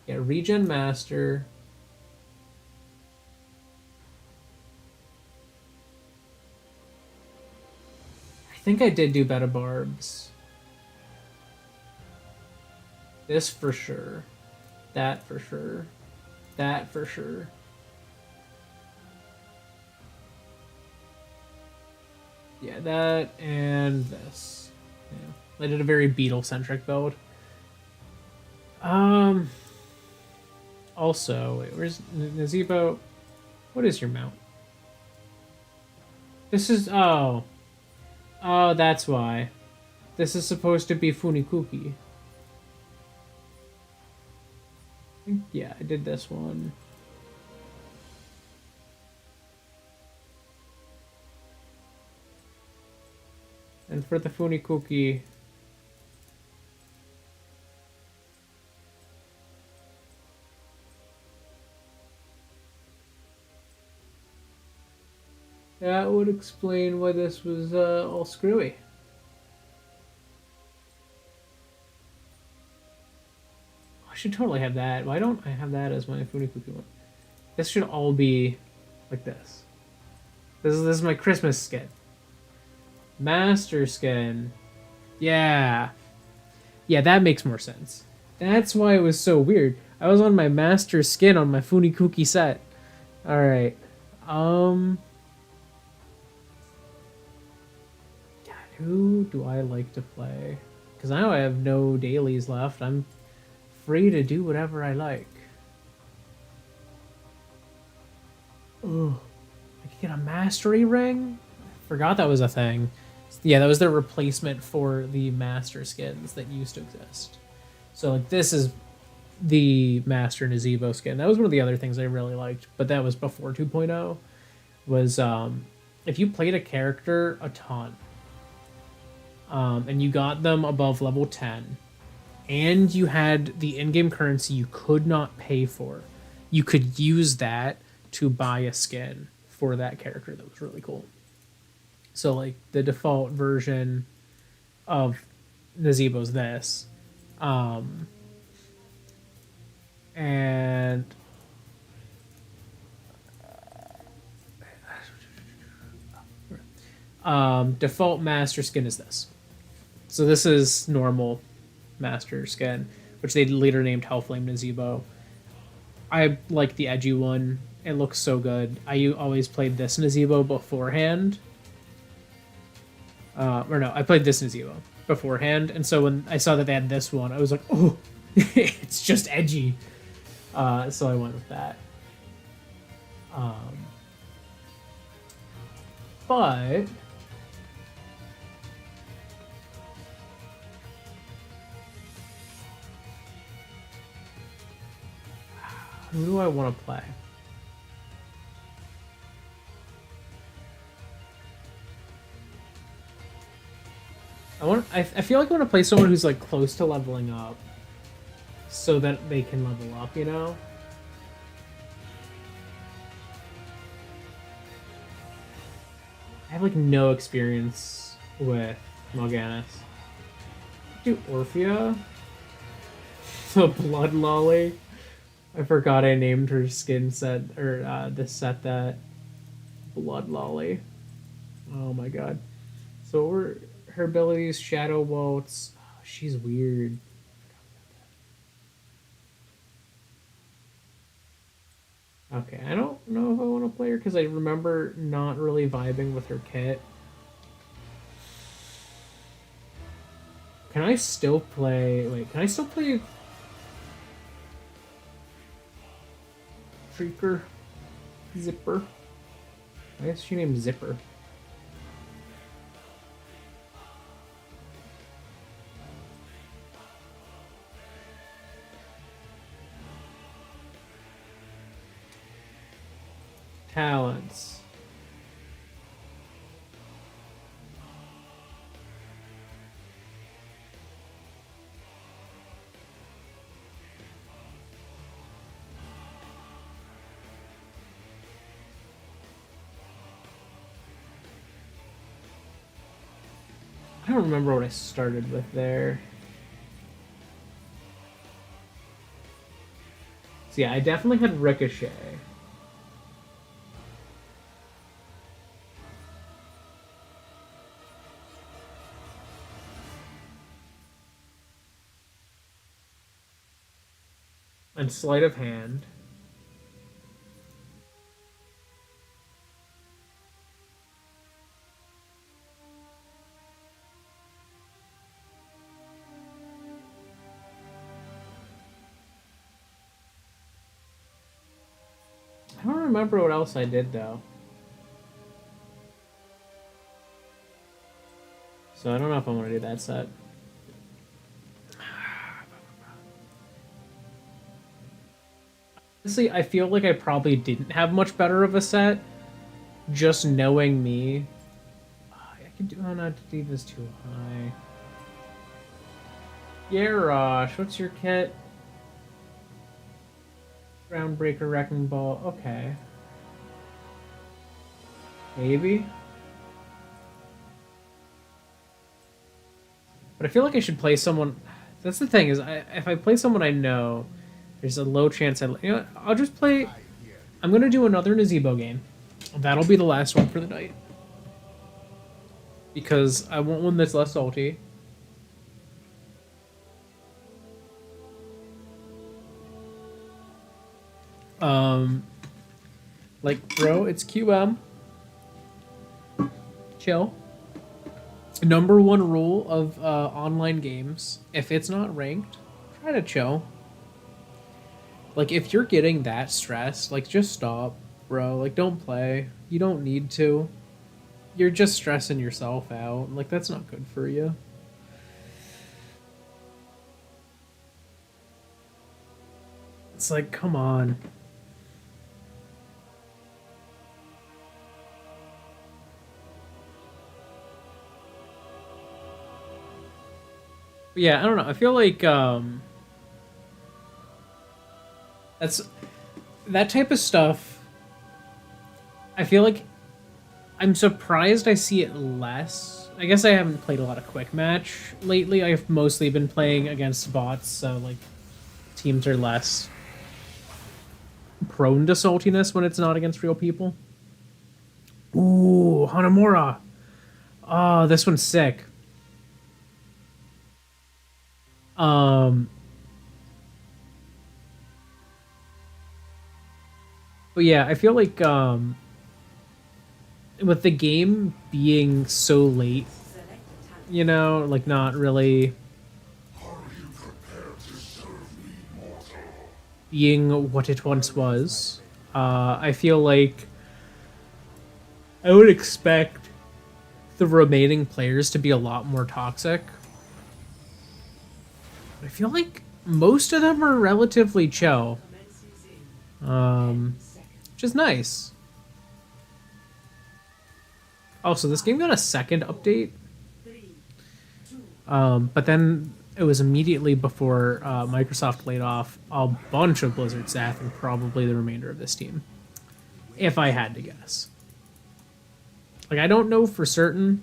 yeah, Regen Master... I think I did do Beta Barbs. This for sure. That for sure. That for sure. Yeah, that and this. Yeah. I did a very Beetle-centric build. Also, wait, where's Nazebo? What is your mount? This is... oh. Oh, that's why. This is supposed to be Funikuki. Yeah, I did this one. And for the Funikuki... that would explain why this was all screwy. I should totally have that. Why don't I have that as my Funikuki one? This should all be like this. This is my Christmas skin. Master skin. Yeah. Yeah, that makes more sense. That's why it was so weird. I was on my master skin on my Funikuki set. Alright. Who do I like to play? Because now I have no dailies left. I'm free to do whatever I like. Oh, I could get a mastery ring? I forgot that was a thing. Yeah, that was their replacement for the master skins that used to exist. So like this is the master Nazebo skin. That was one of the other things I really liked, but that was before 2.0. Was if you played a character a ton, and you got them above level 10, and you had the in-game currency you could not pay for, you could use that to buy a skin for that character. That was really cool. So like the default version of Nazebo's this. And default master skin is this. So this is normal master skin, which they later named Hellflame Nazebo. I like the edgy one. It looks so good. I always played this Nazebo beforehand. Or no, I played this Nazebo beforehand, and so when I saw that they had this one, I was like, oh, it's just edgy. So I went with that. But who do I want to play? I feel like I want to play someone who's like close to leveling up, so that they can level up, you know? I have like no experience with Morganis. Do Orphea? The Blood Lolly? I forgot I named her skin set, or this set that. Blood Lolly. Oh my god. So her abilities, Shadow Waltz. Oh, she's weird. Okay, I don't know if I want to play her because I remember not really vibing with her kit. Can I still play... Wait, can I still play... Freaker? Zipper? Why is she named Zipper? Talents. I don't remember what I started with there. So yeah, I definitely had Ricochet. And Sleight of Hand. I don't remember what else I did though. So I don't know if I want to do that set. Honestly, I feel like I probably didn't have much better of a set. Just knowing me. I could do... Oh, not to leave this too high. Garrosh, what's your kit? Groundbreaker, Wrecking Ball. Okay. Maybe. But I feel like I should play someone... That's the thing, is if I play someone I know... There's a low chance you know what? I'll just play... I'm going to do another Nazebo game. That'll be the last one for the night. Because I want one that's less salty. Like, bro, it's QM. Chill. Number one rule of online games, if it's not ranked, try to chill. Like, if you're getting that stressed, like, just stop, bro. Like, don't play. You don't need to. you're just stressing yourself out. Like, that's not good for you. It's like, come on. But yeah, I don't know. I feel like that's that type of stuff. I feel like I'm surprised I see it less. I guess I haven't played a lot of quick match lately. I've mostly been playing against bots, so like teams are less prone to saltiness when it's not against real people. Ooh, Hanamura. Oh, this one's sick. But yeah, I feel like with the game being so late, you know, like not really being what it once was, I feel like I would expect the remaining players to be a lot more toxic. I feel like most of them are relatively chill, which is nice. Oh, so this game got a second update, but then it was immediately before Microsoft laid off a bunch of Blizzard staff and probably the remainder of this team, if I had to guess. Like, I don't know for certain,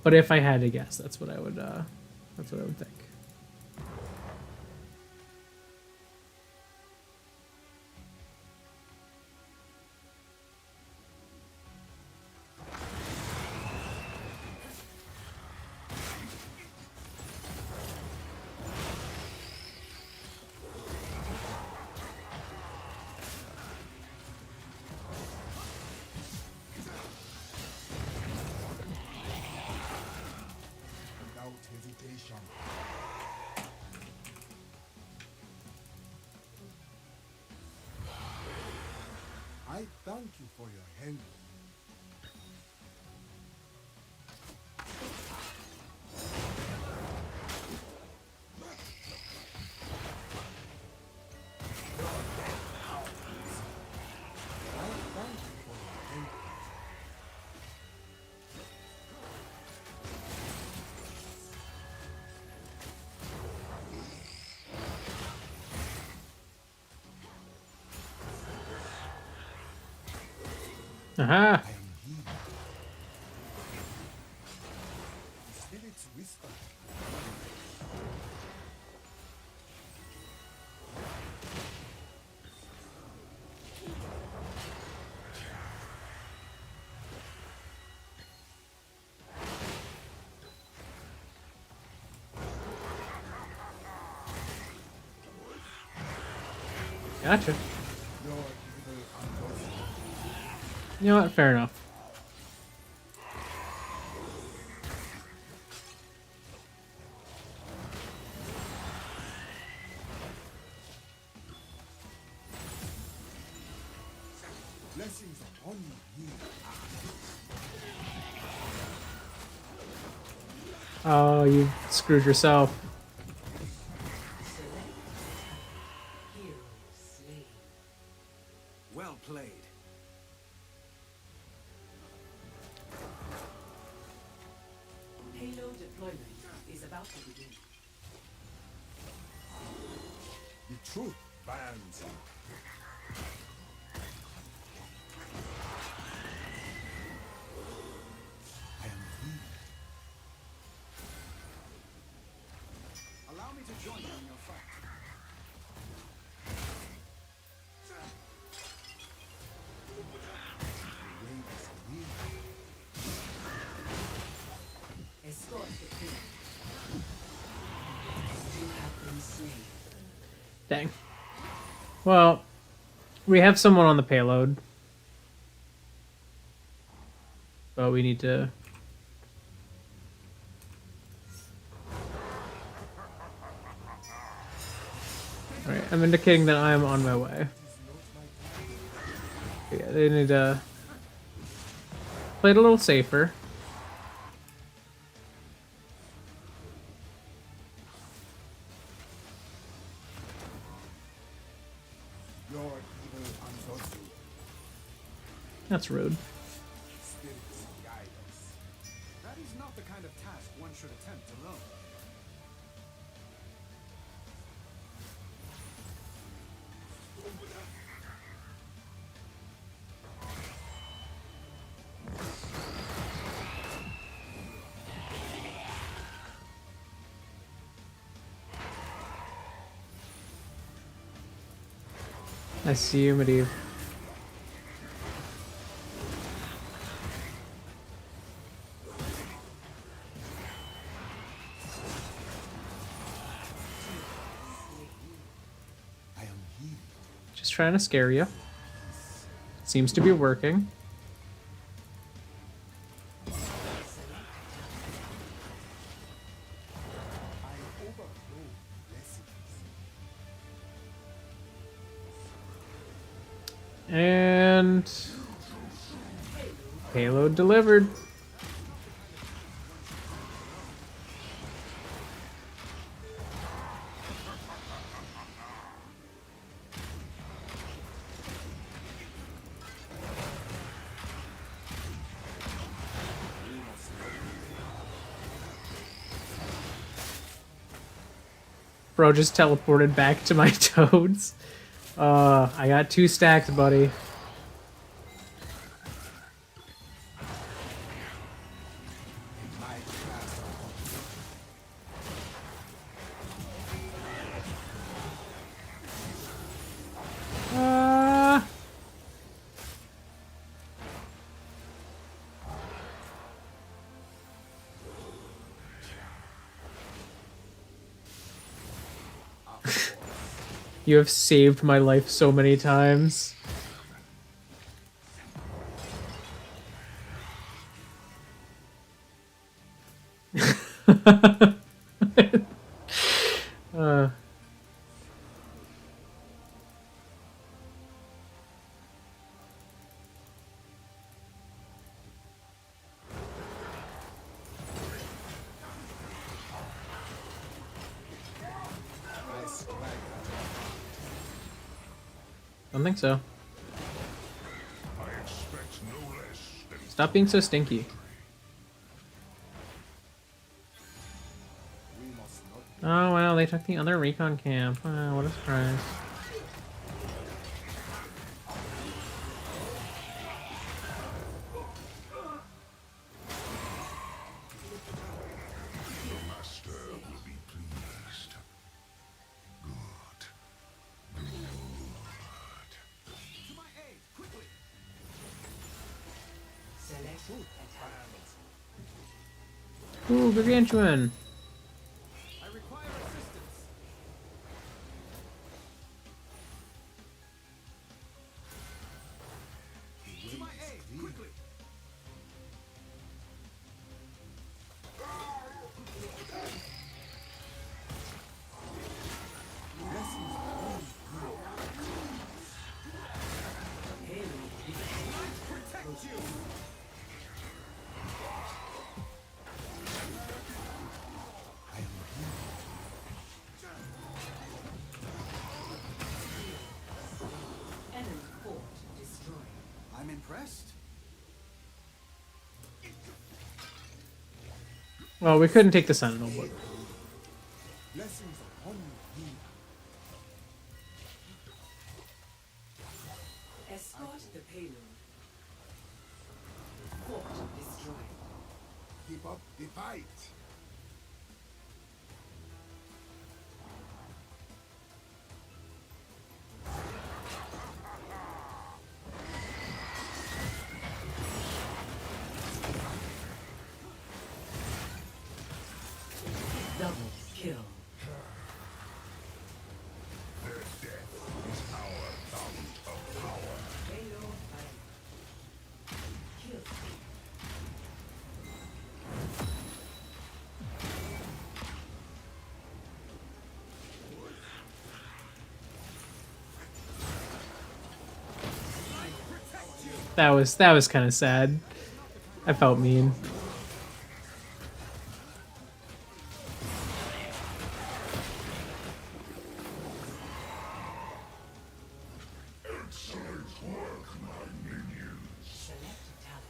but if I had to guess, that's what I would think. Without hesitation. I thank you for your help. I thank you for your help. Aha! I am here. Spirits whisper. Gotcha. Your evil undoes. You know what? Fair enough. Blessings upon you here. Oh, you screwed yourself. Hero slain. Well played. Payload deployment is about to begin. The truth burns. I am here. Allow me to join you in your fight. The way is clear. Escort the king. You have been slain. Dang. Well, we have someone on the payload. But we need to... Alright, I'm indicating that I am on my way. Yeah, they need to... played a little safer. Your evil undoes you. That's rude. Spirits guide us. That is not the kind of task one should attempt alone. I see you, Medivh. I am healed. Just trying to scare you. Seems to be working. I overflow blessings. And payload delivered. Bro just teleported back to my toads. I got 2 stacks, buddy. My class Ah. You have saved my life so many times. uh. I don't think so. I expect no less than Stop being so stinky. we must not Oh wow, they took the other recon camp. Oh, what a surprise. the master will be pleased. Good. to my aid, quickly. Select attack. Ooh, gargantuan. I require assistance. To my aid, quickly. Protect you. I am Enemy fort destroyed. I'm impressed. Well, we couldn't take the sentinel, but Blessings upon you. Escort the payload. Fort destroyed. Keep up the fight. Double kill. Their death is our fount of power. Payload by kill. that was kind of sad. I felt mean. Select a talent.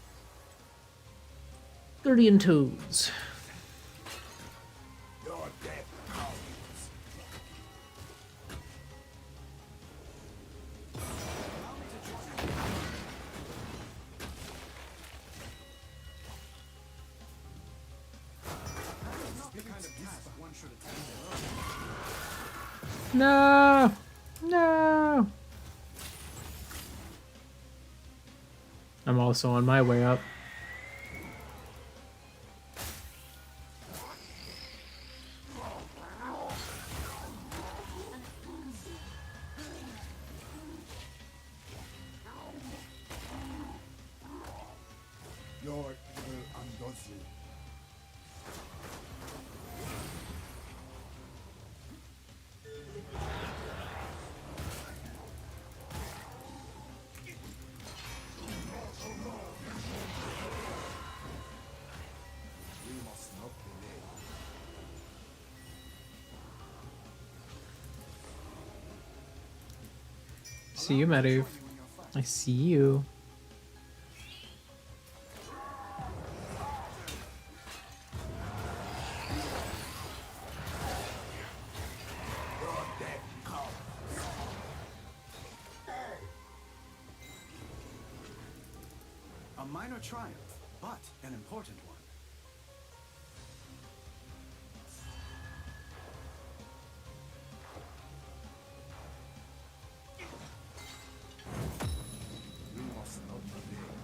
30 and toads. Your death counts. Not the kind of task one should attempt. No! No! I'm also on my way up. Your evil ungodly. We must not delay. See you, Medivh. I see you. A minor triumph, but an important one. We must not delay.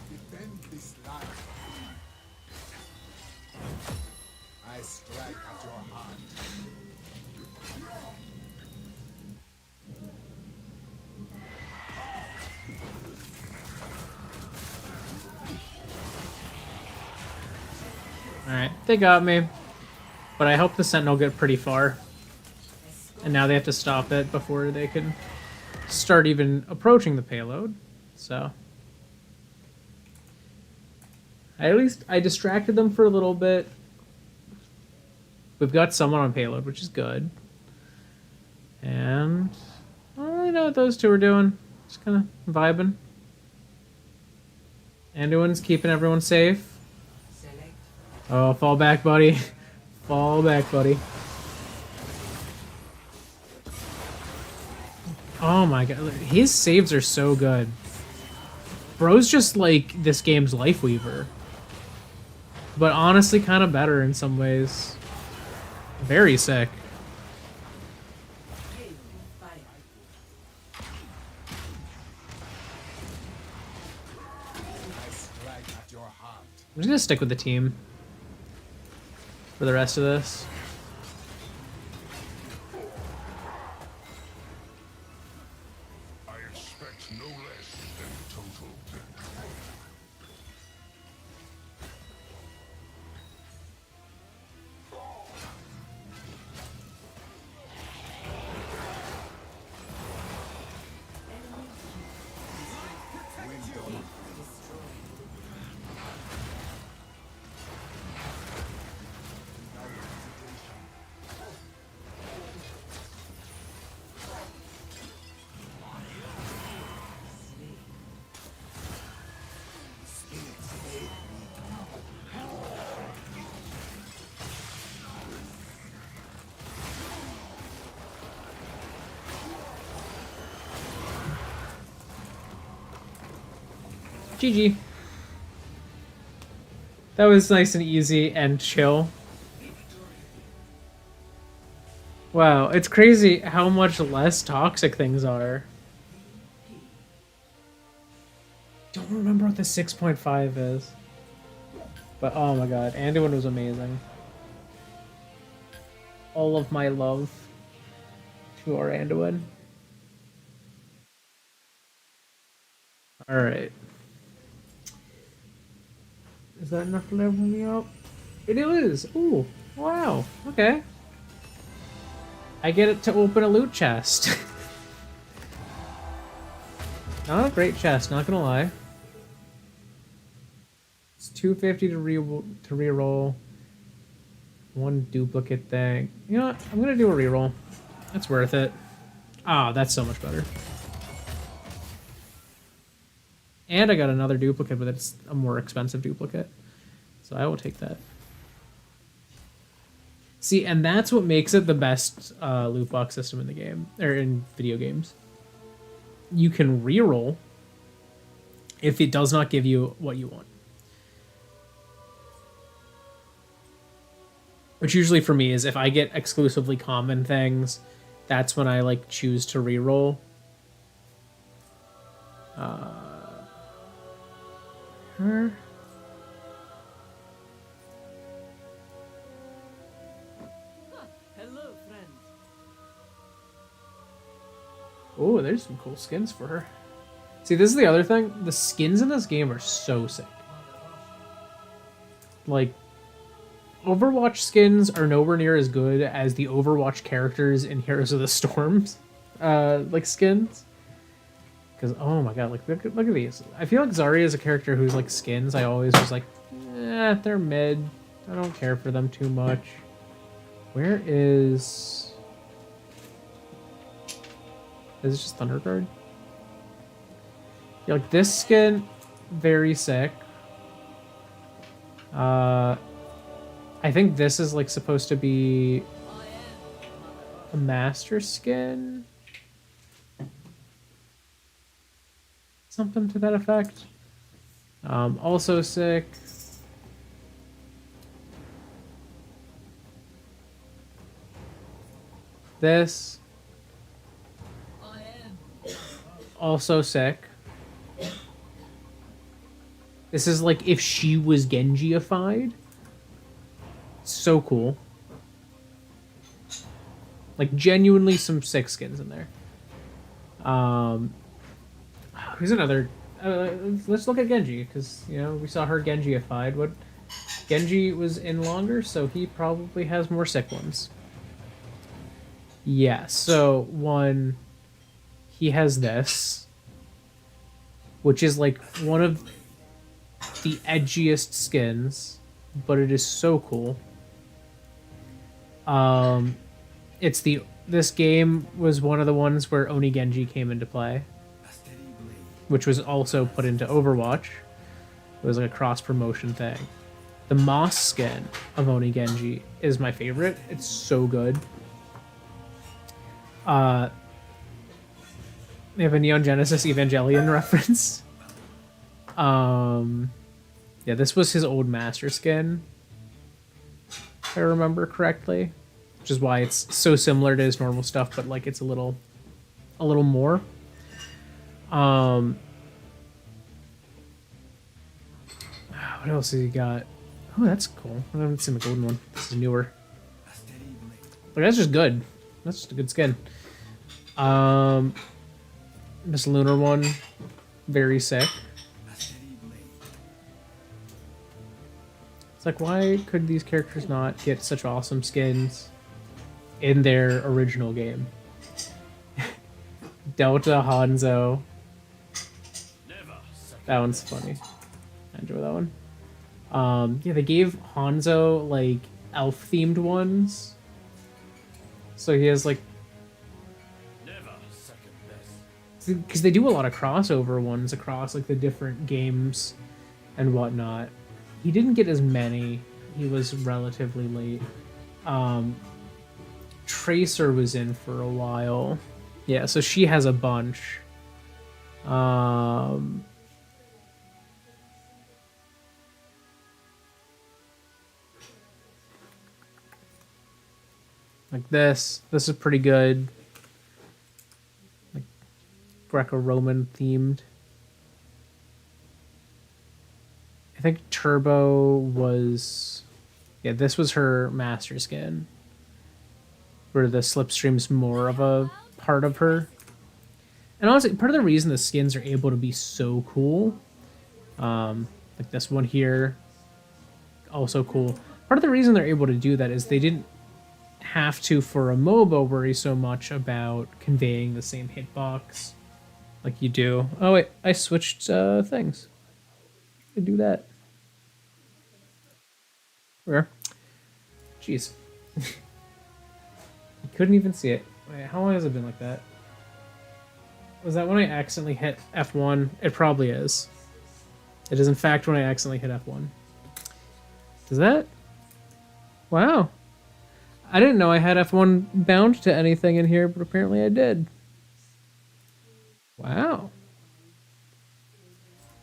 Defend this land. I strike at your heart. Alright, they got me. But I hope the Sentinel get pretty far. And now they have to stop it before they can start even approaching the payload. So at least I distracted them for a little bit. We've got someone on payload, which is good. And I don't really know what those two are doing. Just kind of vibing. Anduin's keeping everyone safe. Select. Oh, fall back, buddy. Fall back, buddy. Oh my god, his saves are so good. Bro's just like this game's Lifeweaver. But honestly, kind of better in some ways. Very sick. Fire. I strike at your heart. I'm just gonna stick with the team for the rest of this. I expect no less than total victory. GG. That was nice and easy and chill. Wow, it's crazy how much less toxic things are. Don't remember what the 6.5 is. But oh my god, Anduin was amazing. All of my love to our Anduin. Alright. Is that enough to level me up? It is! Ooh, wow, okay. I get it to open a loot chest. Not a great chest, not gonna lie. It's 250 to reroll. One duplicate thing. You know what? I'm gonna do a reroll. That's worth it. Ah, that's so much better. And I got another duplicate, but it's a more expensive duplicate. So I will take that. See, and that's what makes it the best loot box system in the game, or in video games. You can reroll if it does not give you what you want. Which usually for me is if I get exclusively common things, that's when I like choose to reroll. Her. Hello, friend. Oh, there's some cool skins for her. See, this is the other thing. The skins in this game are so sick. Like, Overwatch skins are nowhere near as good as the Overwatch characters in Heroes of the Storms, like, skins. Because, oh my god, like, look at these. I feel like Zarya is a character who's, like, skins, I always was like, eh, they're mid. I don't care for them too much. Where is... Is it just Thunderguard? Yeah, like, this skin, very sick. I think this is, like, supposed to be a master skin? Something to that effect. Also sick. This. Also sick. This is like if she was Genjiified. So cool. Like genuinely some sick skins in there. Who's another? Let's look at Genji because you know we saw her Genjiified. What? Genji was in longer, so he probably has more sick ones. Yeah. So one, he has this, which is like one of the edgiest skins, but it is so cool. This game was one of the ones where Oni Genji came into play, which was also put into Overwatch. It was like a cross promotion thing. The Moss skin of Oni Genji is my favorite. It's so good. They have a Neon Genesis Evangelion reference. Yeah, this was his old master skin, if I remember correctly. Which is why it's so similar to his normal stuff, but like it's a little more. What else has he got? Oh, that's cool. I haven't seen the golden one. This is newer. But that's just good. That's just a good skin. This lunar one, very sick. It's like, why could these characters not get such awesome skins in their original game? Delta Hanzo. That one's funny. I enjoy that one. Yeah, they gave Hanzo like elf-themed ones. So he has like, because they do a lot of crossover ones across like the different games and whatnot. He didn't get as many. He was relatively late. Tracer was in for a while. Yeah, so she has a bunch. Like this. This is pretty good. Like Greco-Roman themed. I think Turbo was... Yeah, this was her master skin. Where the slipstream's more of a part of her. And honestly, part of the reason the skins are able to be so cool, like this one here, also cool. Part of the reason they're able to do that is they didn't have to, for a MOBA, worry so much about conveying the same hitbox like you do. Oh wait, I switched things. I do that. Where? Jeez. I couldn't even see it. Wait, how long has it been like that? Was that when I accidentally hit F1? It probably is. It is in fact when I accidentally hit F1. Does that? Wow. I didn't know I had F1 bound to anything in here, but apparently I did. Wow.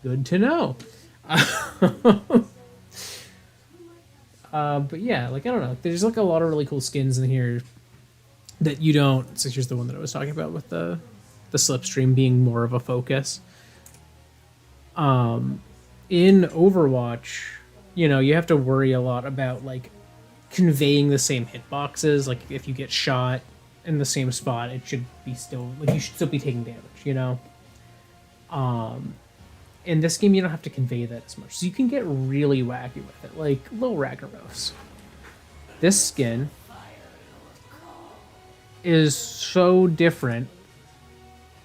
Good to know. But yeah, like, I don't know. There's like a lot of really cool skins in here that you don't. So here's the one that I was talking about with the slipstream being more of a focus. In Overwatch, you know, you have to worry a lot about like conveying the same hitboxes. Like if you get shot in the same spot, it should be still like you should still be taking damage, you know. In this game, you don't have to convey that as much, so you can get really wacky with it, like Lil Ragnaros. This skin is so different,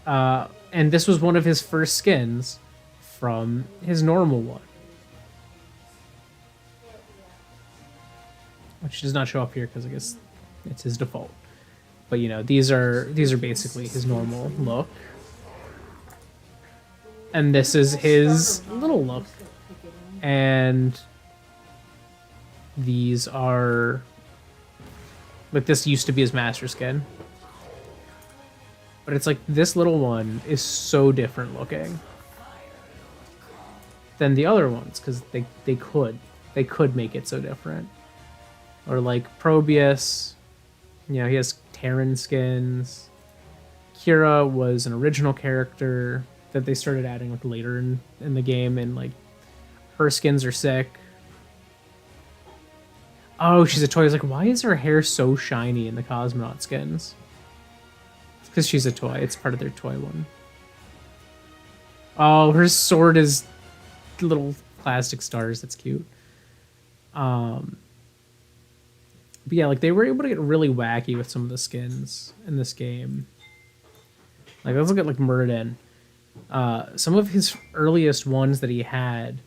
and this was one of his first skins from his normal one, which does not show up here because I guess it's his default. But you know, these are basically his normal look. And this is his little look. And these are... Like, this used to be his master skin. But it's like, this little one is so different looking than the other ones, because they could make it so different. Or like Probius, you know, he has Terran skins. Kira was an original character that they started adding like later in the game, and like her skins are sick. Oh, she's a toy. I was like, why is her hair so shiny in the cosmonaut skins? It's because she's a toy. It's part of their toy one. Oh, her sword is little plastic stars. That's cute. But yeah, like they were able to get really wacky with some of the skins in this game. Like let's look at like Muradin. Some of his earliest ones that he had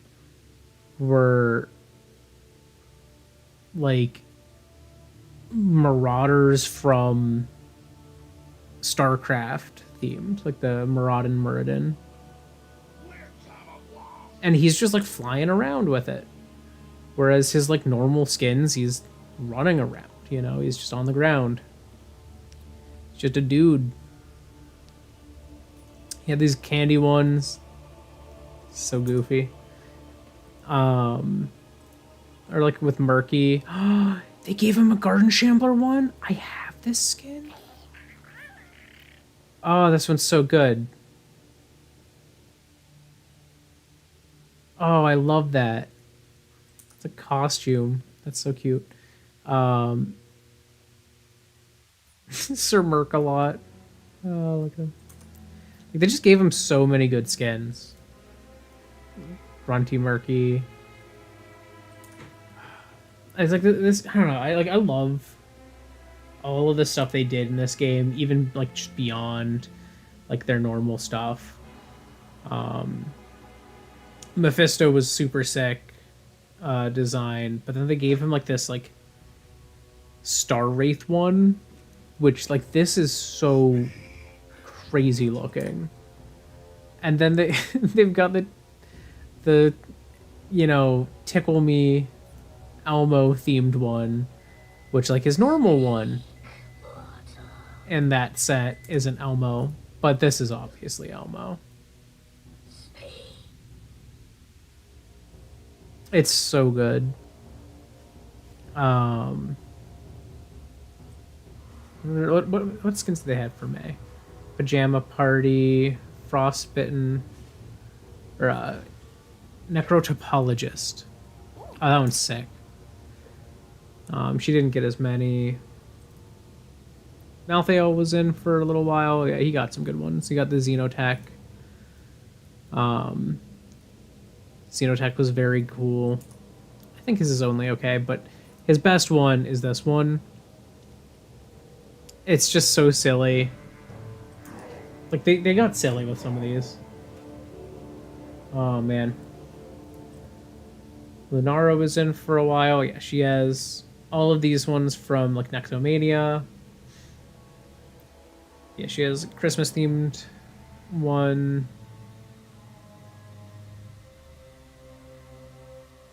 were like Marauders from StarCraft themed, like the Maraudin Muradin. And he's just like flying around with it. Whereas his like normal skins, he's running around, you know, he's just on the ground. He's just a dude. He had these candy ones. So goofy. Or like with Murky. They gave him a Garden Shambler one? I have this skin? Oh, this one's so good. Oh, I love that. It's a costume. That's so cute. Sir Merc-a-Lot. Oh, look at him. They just gave him so many good skins. Grunty Murky. It's like this. I don't know. I love all of the stuff they did in this game, even like just beyond like their normal stuff. Mephisto was super sick design, but then they gave him like this like Star Wraith one, which like this is so crazy looking. And then they've got the you know, Tickle Me Elmo themed one, which like his normal one in that set isn't Elmo, but this is obviously Elmo. It's so good. What skins do they have for May? Pajama Party, Frostbitten, or Necrotopologist. Oh, that one's sick. She didn't get as many. Malthael was in for a little while. Yeah, he got some good ones. He got the Xenotech. Xenotech was very cool. I think his is only okay, but his best one is this one. It's just so silly. Like, they got silly with some of these. Oh, man. Lunara was in for a while. Yeah, she has all of these ones from, like, Nexomania. Yeah, she has a Christmas-themed one.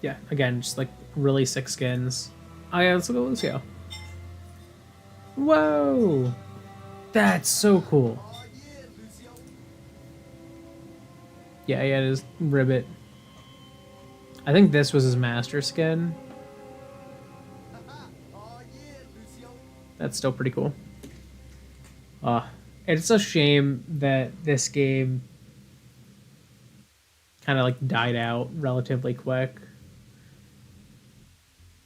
Yeah, again, just, like, really sick skins. Oh, yeah, let's look at Lucio. Whoa! That's so cool. Yeah, he had his ribbit. I think this was his master skin. That's still pretty cool. It's a shame that this game kind of like died out relatively quick.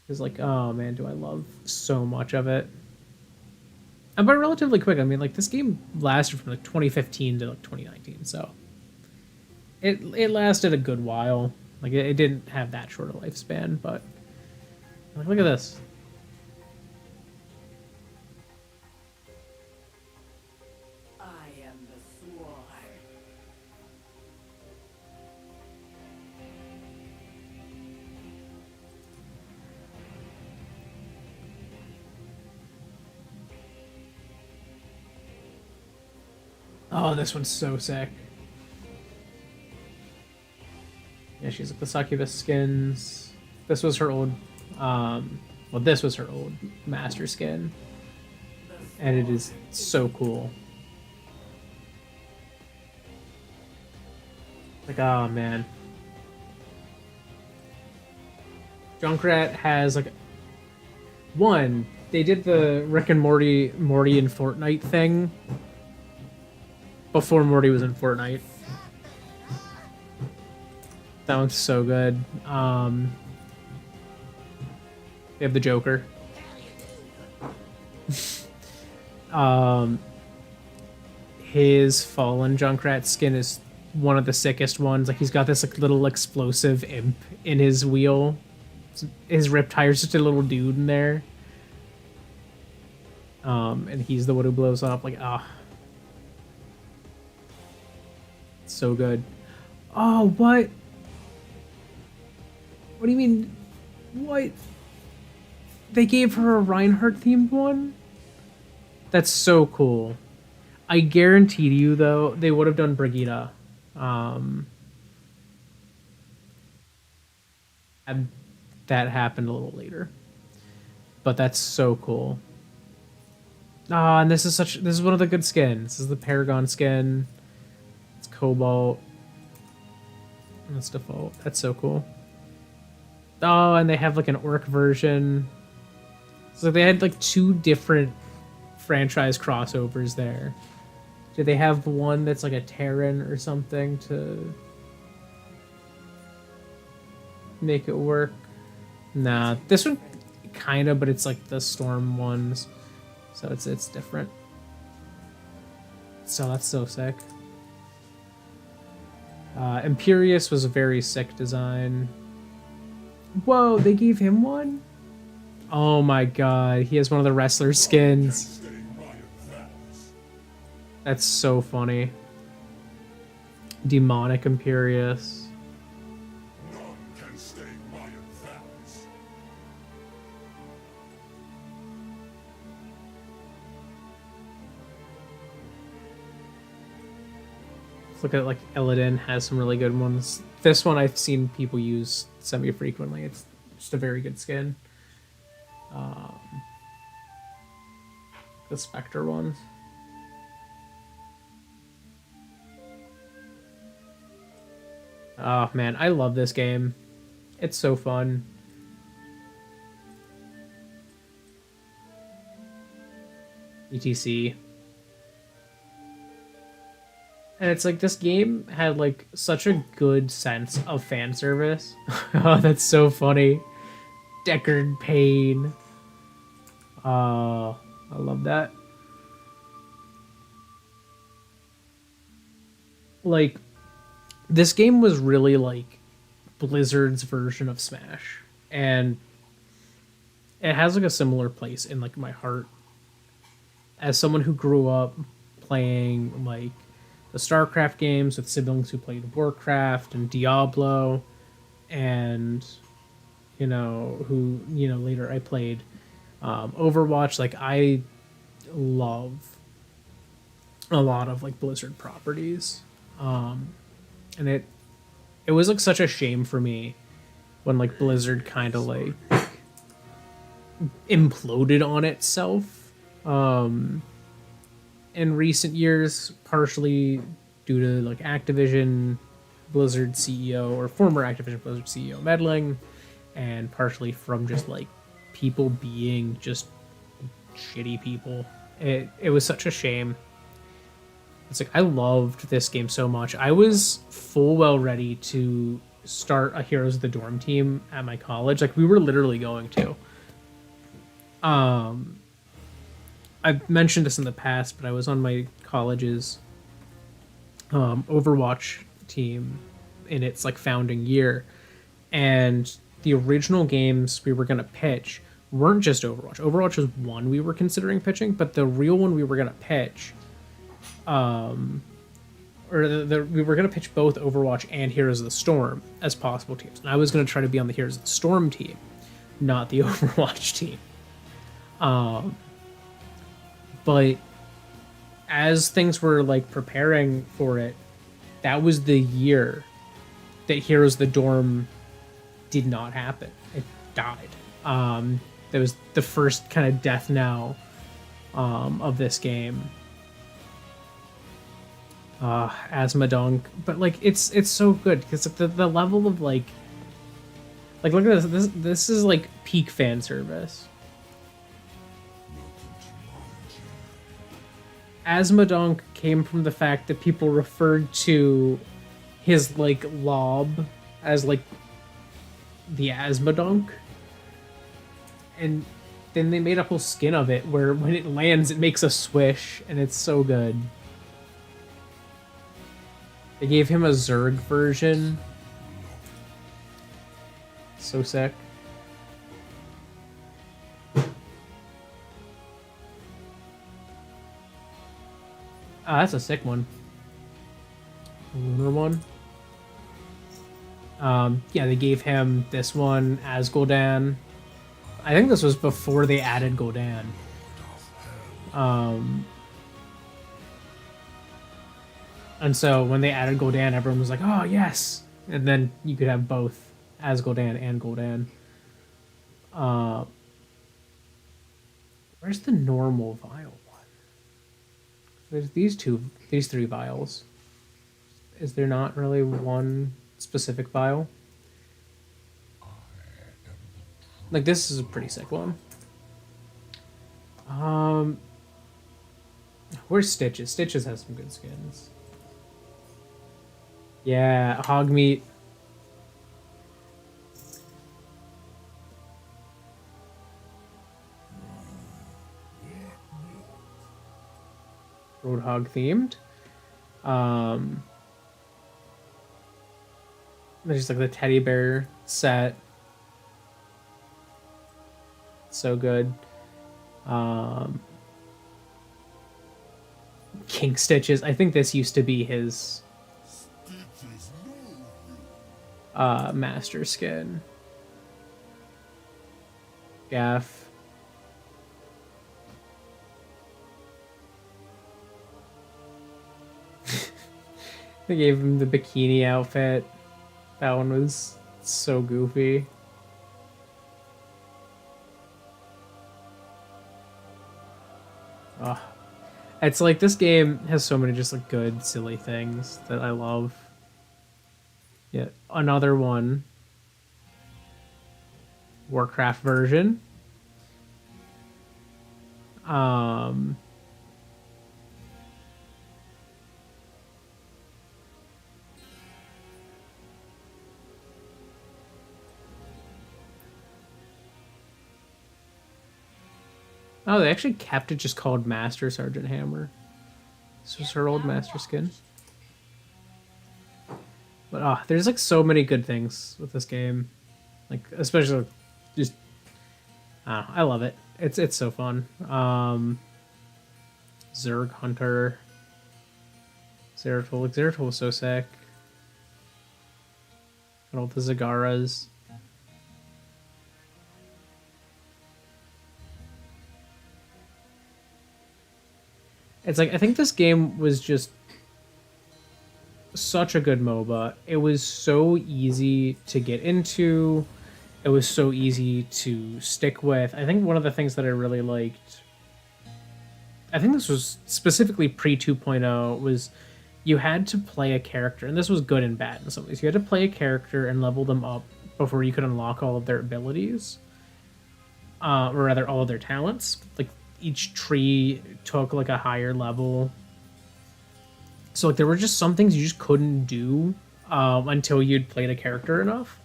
It's like, oh man, do I love so much of it. And by relatively quick, I mean like this game lasted from like 2015 to like 2019, so it lasted a good while. Like it didn't have that short a lifespan, but like look at this. I am the sword. Oh, this one's so sick. Yeah, she's like the succubus skins. This was her old, well, this was her old master skin. And it is so cool. Like, oh man. Junkrat has like, one, they did the Rick and Morty in Fortnite thing before Morty was in Fortnite. That one's so good. They have the Joker. His fallen Junkrat skin is one of the sickest ones. Like he's got this like little explosive imp in his wheel. His Riptire's just a little dude in there. And he's the one who blows up. Like, so good. Oh, what? What do you mean? What? They gave her a Reinhardt themed one? That's so cool. I guarantee you, though, they would have done Brigitte. And that happened a little later. But that's so cool. Ah, and this is one of the good skins. This is the Paragon skin. It's Cobalt. That's default. That's so cool. Oh, and they have like an orc version. So they had like two different franchise crossovers there. Do they have one that's like a Terran or something to make it work? Nah, this one kind of, but it's like the Storm ones. So it's different. So that's so sick. Imperius was a very sick design. Whoa, they gave him one? Oh my god, he has one of the wrestler skins. That's so funny. Demonic Imperius. Let's look at like Illidan has some really good ones. This one I've seen people use semi-frequently. It's just a very good skin. The Spectre ones. Oh man, I love this game. It's so fun. ETC. And it's like this game had like such a good sense of fan service. Oh, that's so funny. Deckard Payne. I love that. like this game was really like Blizzard's version of Smash, and it has like a similar place in like my heart as someone who grew up playing like the StarCraft games with siblings who played Warcraft and Diablo, and who later I played Overwatch. Like I love a lot of like Blizzard properties, and it was like such a shame for me when like Blizzard kind of like imploded on itself in recent years, partially due to like Activision Blizzard CEO or former Activision Blizzard CEO meddling, and partially from just like people being just shitty people. It was such a shame. It's like I loved this game so much. I was full well ready to start a Heroes of the Dorm team at my college. Like we were literally going to. I've mentioned this in the past, but I was on my college's Overwatch team in its like founding year, and the original games we were gonna pitch weren't just Overwatch. Overwatch was one we were considering pitching, but the real one we were gonna pitch, we were gonna pitch both Overwatch and Heroes of the Storm as possible teams, and I was gonna try to be on the Heroes of the Storm team, not the Overwatch team. But as things were like preparing for it, that was the year that Heroes of the Dorm did not happen. It died. That was the first kind of death knell of this game. Asmodunk, but like it's so good because the level of like look at this is like peak fan service. Asmodunk came from the fact that people referred to his like lob as like the Asmodunk, and then they made a whole skin of it where when it lands it makes a swish, and it's so good. They gave him a Zerg version. So sick. Ah, that's a sick one. Lunar one. Yeah, they gave him this one as Gul'dan. I think this was before they added Gul'dan. And so when they added Gul'dan, everyone was like, "Oh yes!" And then you could have both as Gul'dan and Gul'dan. Where's the normal vial one? There's these three vials. Is there not really one specific vial? Like this is a pretty sick one. Where's Stitches? Stitches has some good skins. Yeah, Hogmeat. Roadhog themed. There's like the teddy bear set. So good. King Stitches. I think this used to be his master skin. Gaff. They gave him the bikini outfit. That one was so goofy. Oh. It's like this game has so many just like good, silly things that I love. Yeah, another one. Warcraft version. Oh, they actually kept it just called Master Sergeant Hammer. This was her old master skin. But there's like so many good things with this game, like especially just I love it. It's so fun. Zerg Hunter, Zeratul was so sick. And all the Zagaras. It's like I think this game was just such a good MOBA. It was so easy to get into. It was so easy to stick with. I think one of the things that I really liked, I think this was specifically pre 2.0, was you had to play a character, and this was good and bad in some ways. You had to play a character and level them up before you could unlock all of their abilities, or rather all of their talents. Like each tree took like a higher level. So like there were just some things you just couldn't do until you'd played a character enough,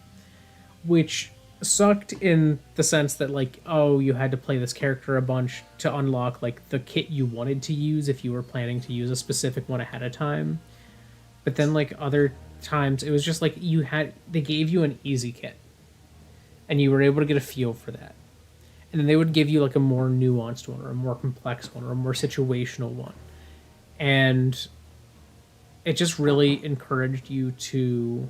which sucked in the sense that like, oh, you had to play this character a bunch to unlock like the kit you wanted to use if you were planning to use a specific one ahead of time. But then like other times it was just like they gave you an easy kit and you were able to get a feel for that. And then they would give you like a more nuanced one or a more complex one or a more situational one. And it just really encouraged you to,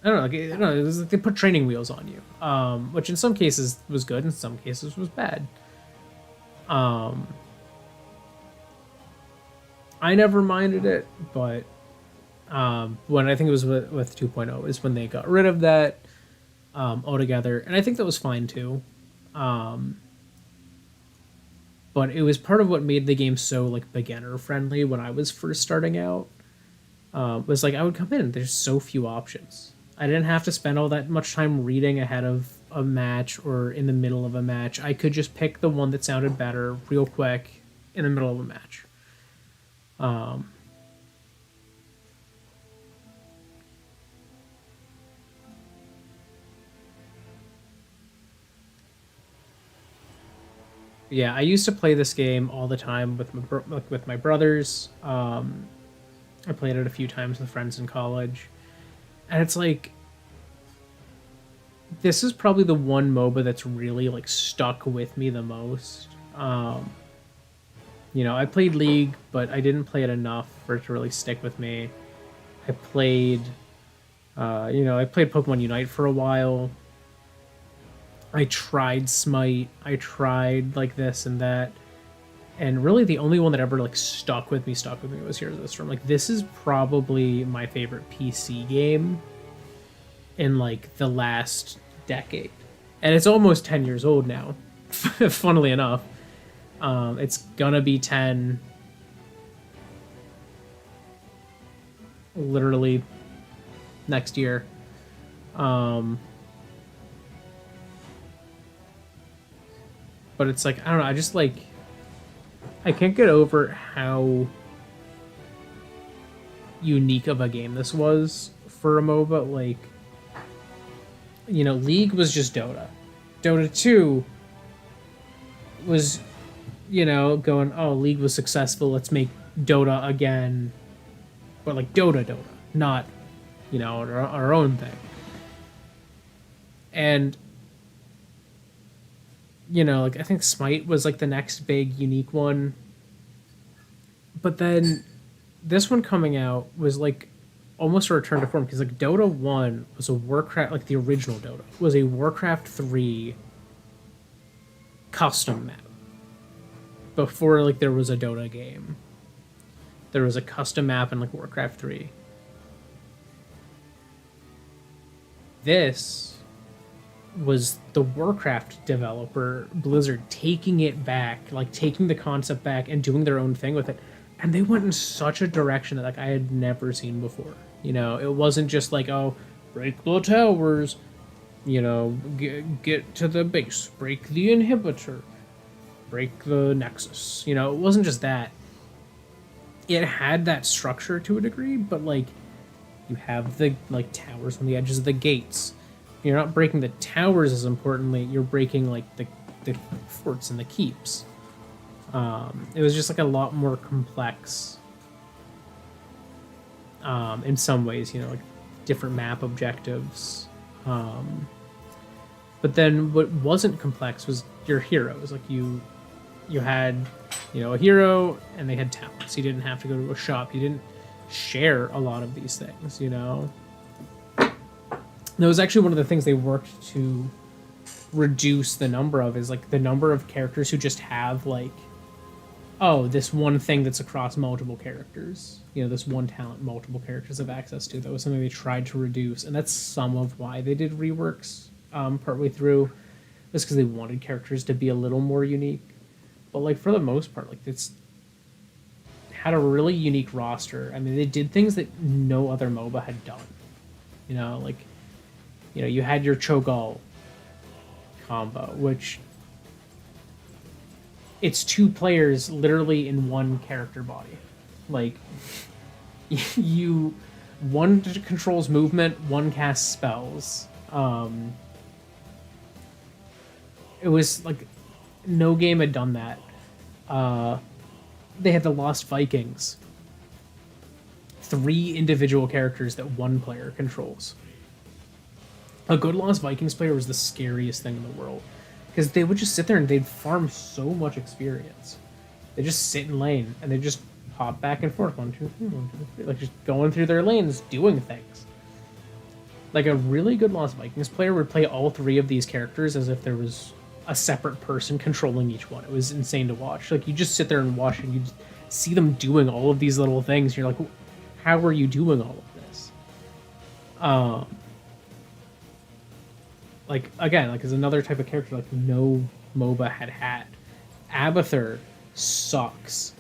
I don't know. It was like they put training wheels on you, which in some cases was good, in some cases was bad. I never minded it, but when I think it was with 2.0 is when they got rid of that altogether, and I think that was fine too. But it was part of what made the game so like beginner friendly when I was first starting out. Was like I would come in and there's so few options. I didn't have to spend all that much time reading ahead of a match or in the middle of a match. I could just pick the one that sounded better real quick in the middle of a match. Yeah, I used to play this game all the time with my brothers. I played it a few times with friends in college. And it's like, this is probably the one MOBA that's really like stuck with me the most. I played League, but I didn't play it enough for it to really stick with me. I played Pokemon Unite for a while. I tried Smite. I tried like this and that. And really the only one that ever like stuck with me was Heroes of the Storm. Like this is probably my favorite PC game in like the last decade. And it's almost 10 years old now, funnily enough. It's gonna be 10 literally next year. But it's like, I don't know, I can't get over how unique of a game this was for a MOBA. Like, League was just Dota. Dota 2 was, going, oh, League was successful, let's make Dota again. But like Dota, not, our own thing. And I think Smite was like the next big unique one. But then this one coming out was like almost a return to form because like Dota 1 was a Warcraft, like the original Dota was a Warcraft 3 custom map. Before like there was a Dota game, there was a custom map in like Warcraft 3. This was the Warcraft developer, Blizzard, taking it back, like taking the concept back and doing their own thing with it. And they went in such a direction that like I had never seen before. It wasn't just like, oh, break the towers, get to the base, break the inhibitor, break the nexus. It wasn't just that. It had that structure to a degree, but like you have the like towers on the edges of the gates. You're not breaking the towers as importantly, you're breaking like the forts and the keeps. It was just like a lot more complex in some ways, you know, like different map objectives. But then what wasn't complex was your heroes. Like you had, you know, a hero and they had talents. You didn't have to go to a shop. You didn't share a lot of these things, you know. That was actually one of the things they worked to reduce the number of, is like the number of characters who just have like, oh, this one thing that's across multiple characters. You know, this one talent multiple characters have access to. That was something they tried to reduce, and that's some of why they did reworks partway through, just because they wanted characters to be a little more unique. But like for the most part, like it's had a really unique roster. I mean, they did things that no other MOBA had done. You know, like, you know, you had your Cho'Gall combo, which it's 2 players literally in one character body. Like, one controls movement, one casts spells. It was like no game had done that. They had the Lost Vikings. 3 individual characters that one player controls. A good Lost Vikings player was the scariest thing in the world, because they would just sit there and they'd farm so much experience. They just sit in lane and they just hop back and forth, 1, 2, 3, 1, 2, 3, like just going through their lanes, doing things. Like a really good Lost Vikings player would play all 3 of these characters as if there was a separate person controlling each one. It was insane to watch. Like you just sit there and watch and you see them doing all of these little things. You're like, how are you doing all of this? Like again, like is another type of character like no MOBA had. Abathur sucks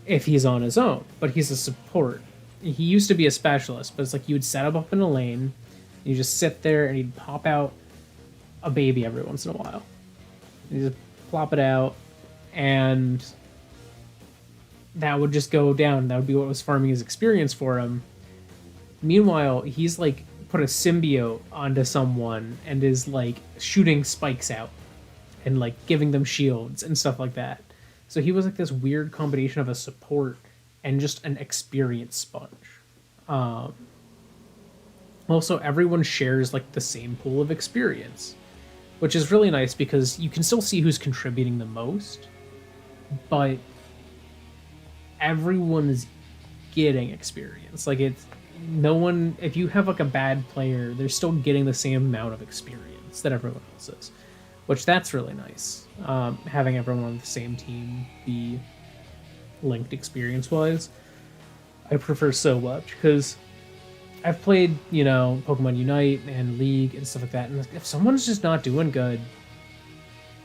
if he's on his own, but he's a support. He used to be a specialist, but it's like you would set him up in a lane, you just sit there and he'd pop out a baby every once in a while. You just plop it out, and that would just go down. That would be what was farming his experience for him. Meanwhile, he's like put a symbiote onto someone and is like shooting spikes out and like giving them shields and stuff like that. So he was like this weird combination of a support and just an experience sponge. Also, everyone shares like the same pool of experience, which is really nice because you can still see who's contributing the most, but everyone's getting experience. Like it's no one, if you have like a bad player, they're still getting the same amount of experience that everyone else is, which that's really nice. Having everyone on the same team be linked experience wise, I prefer so much, because I've played, you know, Pokemon Unite and League and stuff like that, and if someone's just not doing good,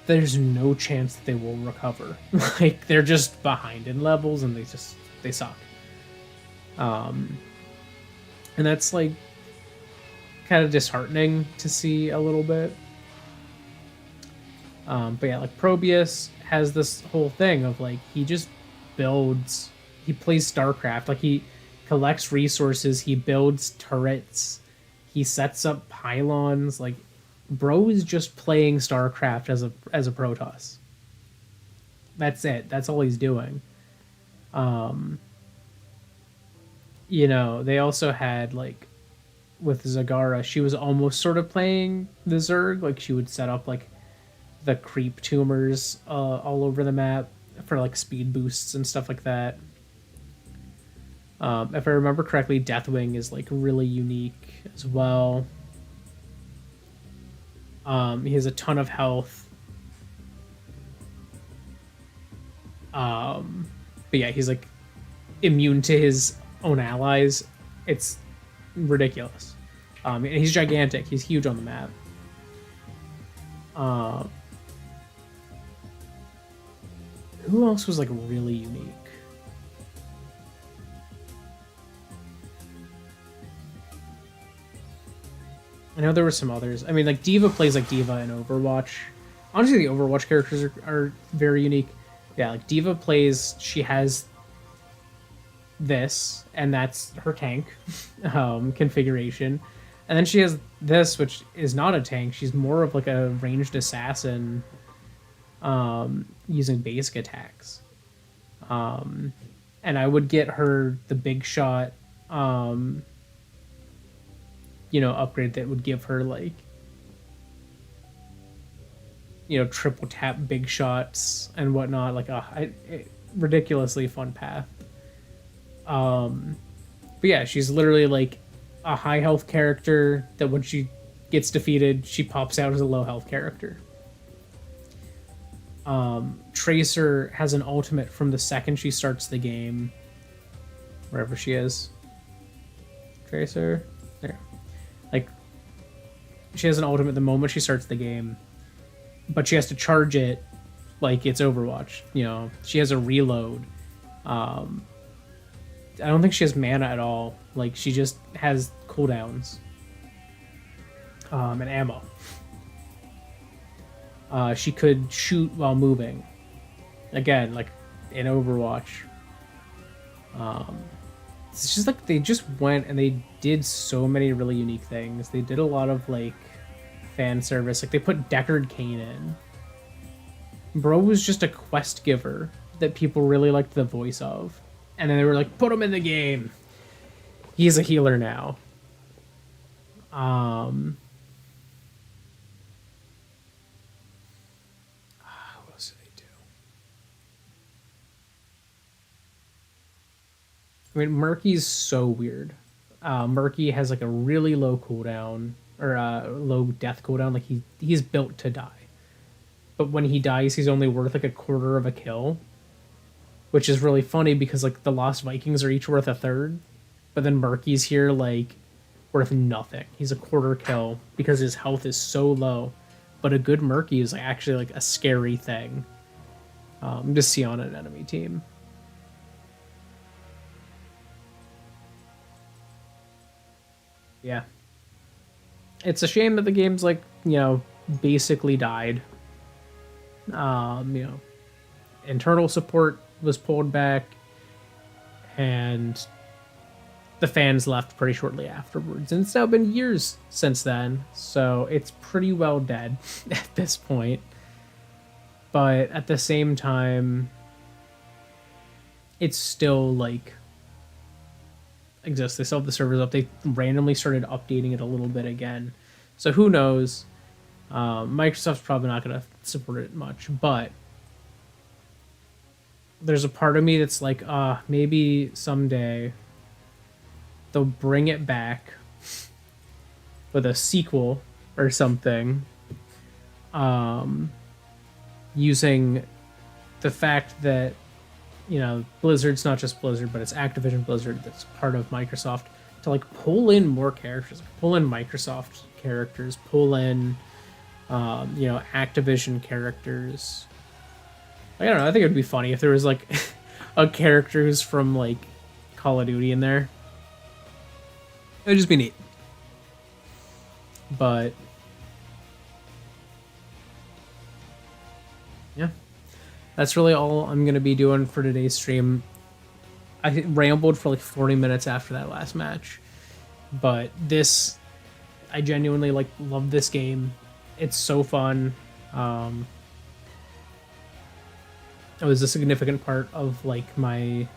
there's no chance that they will recover. Like they're just behind in levels and they suck. And that's like kind of disheartening to see a little bit. But yeah, like Probius has this whole thing of like he just builds, he plays StarCraft, like he collects resources, he builds turrets, he sets up pylons. Like bro is just playing StarCraft as a Protoss. That's it. That's all he's doing. You know, they also had like with Zagara, she was almost sort of playing the Zerg. Like she would set up like the creep tumors all over the map for like speed boosts and stuff like that. If I remember correctly, Deathwing is like really unique as well. He has a ton of health. But yeah, he's like immune to his own allies. It's ridiculous. And he's gigantic. He's huge on the map. Who else was like really unique? I know there were some others. I mean, like Diva plays like Diva in Overwatch. Honestly, the Overwatch characters are very unique. Yeah, like Diva plays, she has this, and that's her tank configuration. And then she has this, which is not a tank. She's more of like a ranged assassin using basic attacks. And I would get her the big shot upgrade that would give her like, triple tap big shots and whatnot, like a ridiculously fun path. But yeah, she's literally like a high health character that when she gets defeated, she pops out as a low health character. Tracer has an ultimate from the second she starts the game. Wherever she is. Tracer. There. Like, she has an ultimate the moment she starts the game. But she has to charge it like it's Overwatch. She has a reload. I don't think she has mana at all. Like, she just has cooldowns. And ammo. She could shoot while moving. Again, like in Overwatch. It's just like they just went and they did so many really unique things. They did a lot of like fan service. Like they put Deckard Cain in. Bro was just a quest giver that people really liked the voice of. And then they were like, put him in the game. He's a healer now. What else did they do? I mean, Murky's so weird. Murky has like a really low cooldown, or low death cooldown. Like he's built to die. But when he dies, he's only worth like a quarter of a kill. Which is really funny because like the Lost Vikings are each worth a third. But then Murky's here like worth nothing. He's a quarter kill because his health is so low. But a good Murky is actually like a scary thing to see on an enemy team. Yeah. It's a shame that the game's like, basically died. Internal support was pulled back and the fans left pretty shortly afterwards. And it's now been years since then, so it's pretty well dead at this point. But at the same time, it's still like exists. They still have the servers up. They randomly started updating it a little bit again. So who knows? Microsoft's probably not going to support it much, but there's a part of me that's like, maybe someday they'll bring it back with a sequel or something, using the fact that, Blizzard's not just Blizzard, but it's Activision Blizzard that's part of Microsoft, to like pull in more characters, like pull in Microsoft characters, pull in, Activision characters. I don't know, I think it would be funny if there was like a character who's from like Call of Duty in there. It would just be neat. But yeah, that's really all I'm going to be doing for today's stream. I rambled for like 40 minutes after that last match. But I genuinely like love this game. It's so fun. It was a significant part of like my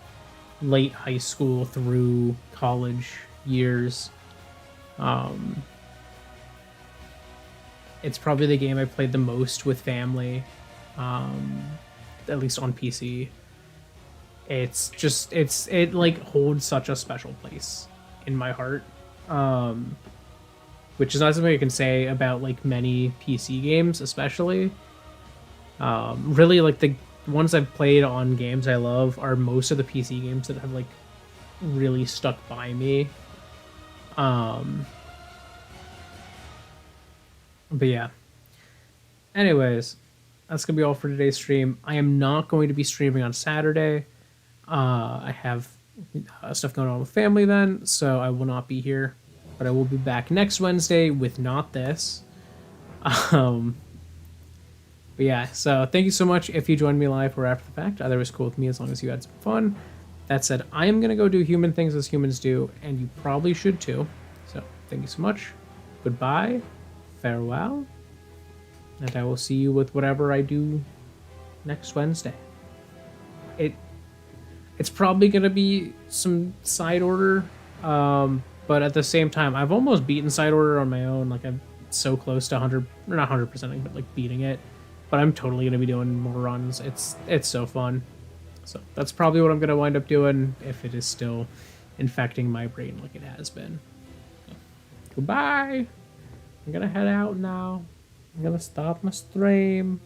late high school through college years. It's probably the game I played the most with family, at least on PC. It like holds such a special place in my heart, which is not something I can say about like many PC games, especially. Really, like the ones I've played on games I love are most of the PC games that have like really stuck by me. But yeah. Anyways, that's gonna be all for today's stream. I am not going to be streaming on Saturday. I have stuff going on with family then, so I will not be here. But I will be back next Wednesday with Not This. But yeah, so thank you so much if you joined me live or after the fact. Either was cool with me as long as you had some fun. That said, I am going to go do human things as humans do, and you probably should too. So thank you so much. Goodbye. Farewell. And I will see you with whatever I do next Wednesday. It's probably going to be some side order But at the same time, I've almost beaten Side Order on my own. Like, I'm so close to 100, or not 100%ing, but like beating it. But I'm totally gonna be doing more runs. It's so fun. So that's probably what I'm gonna wind up doing if it is still infecting my brain like it has been. So, goodbye. I'm gonna head out now. I'm gonna stop my stream.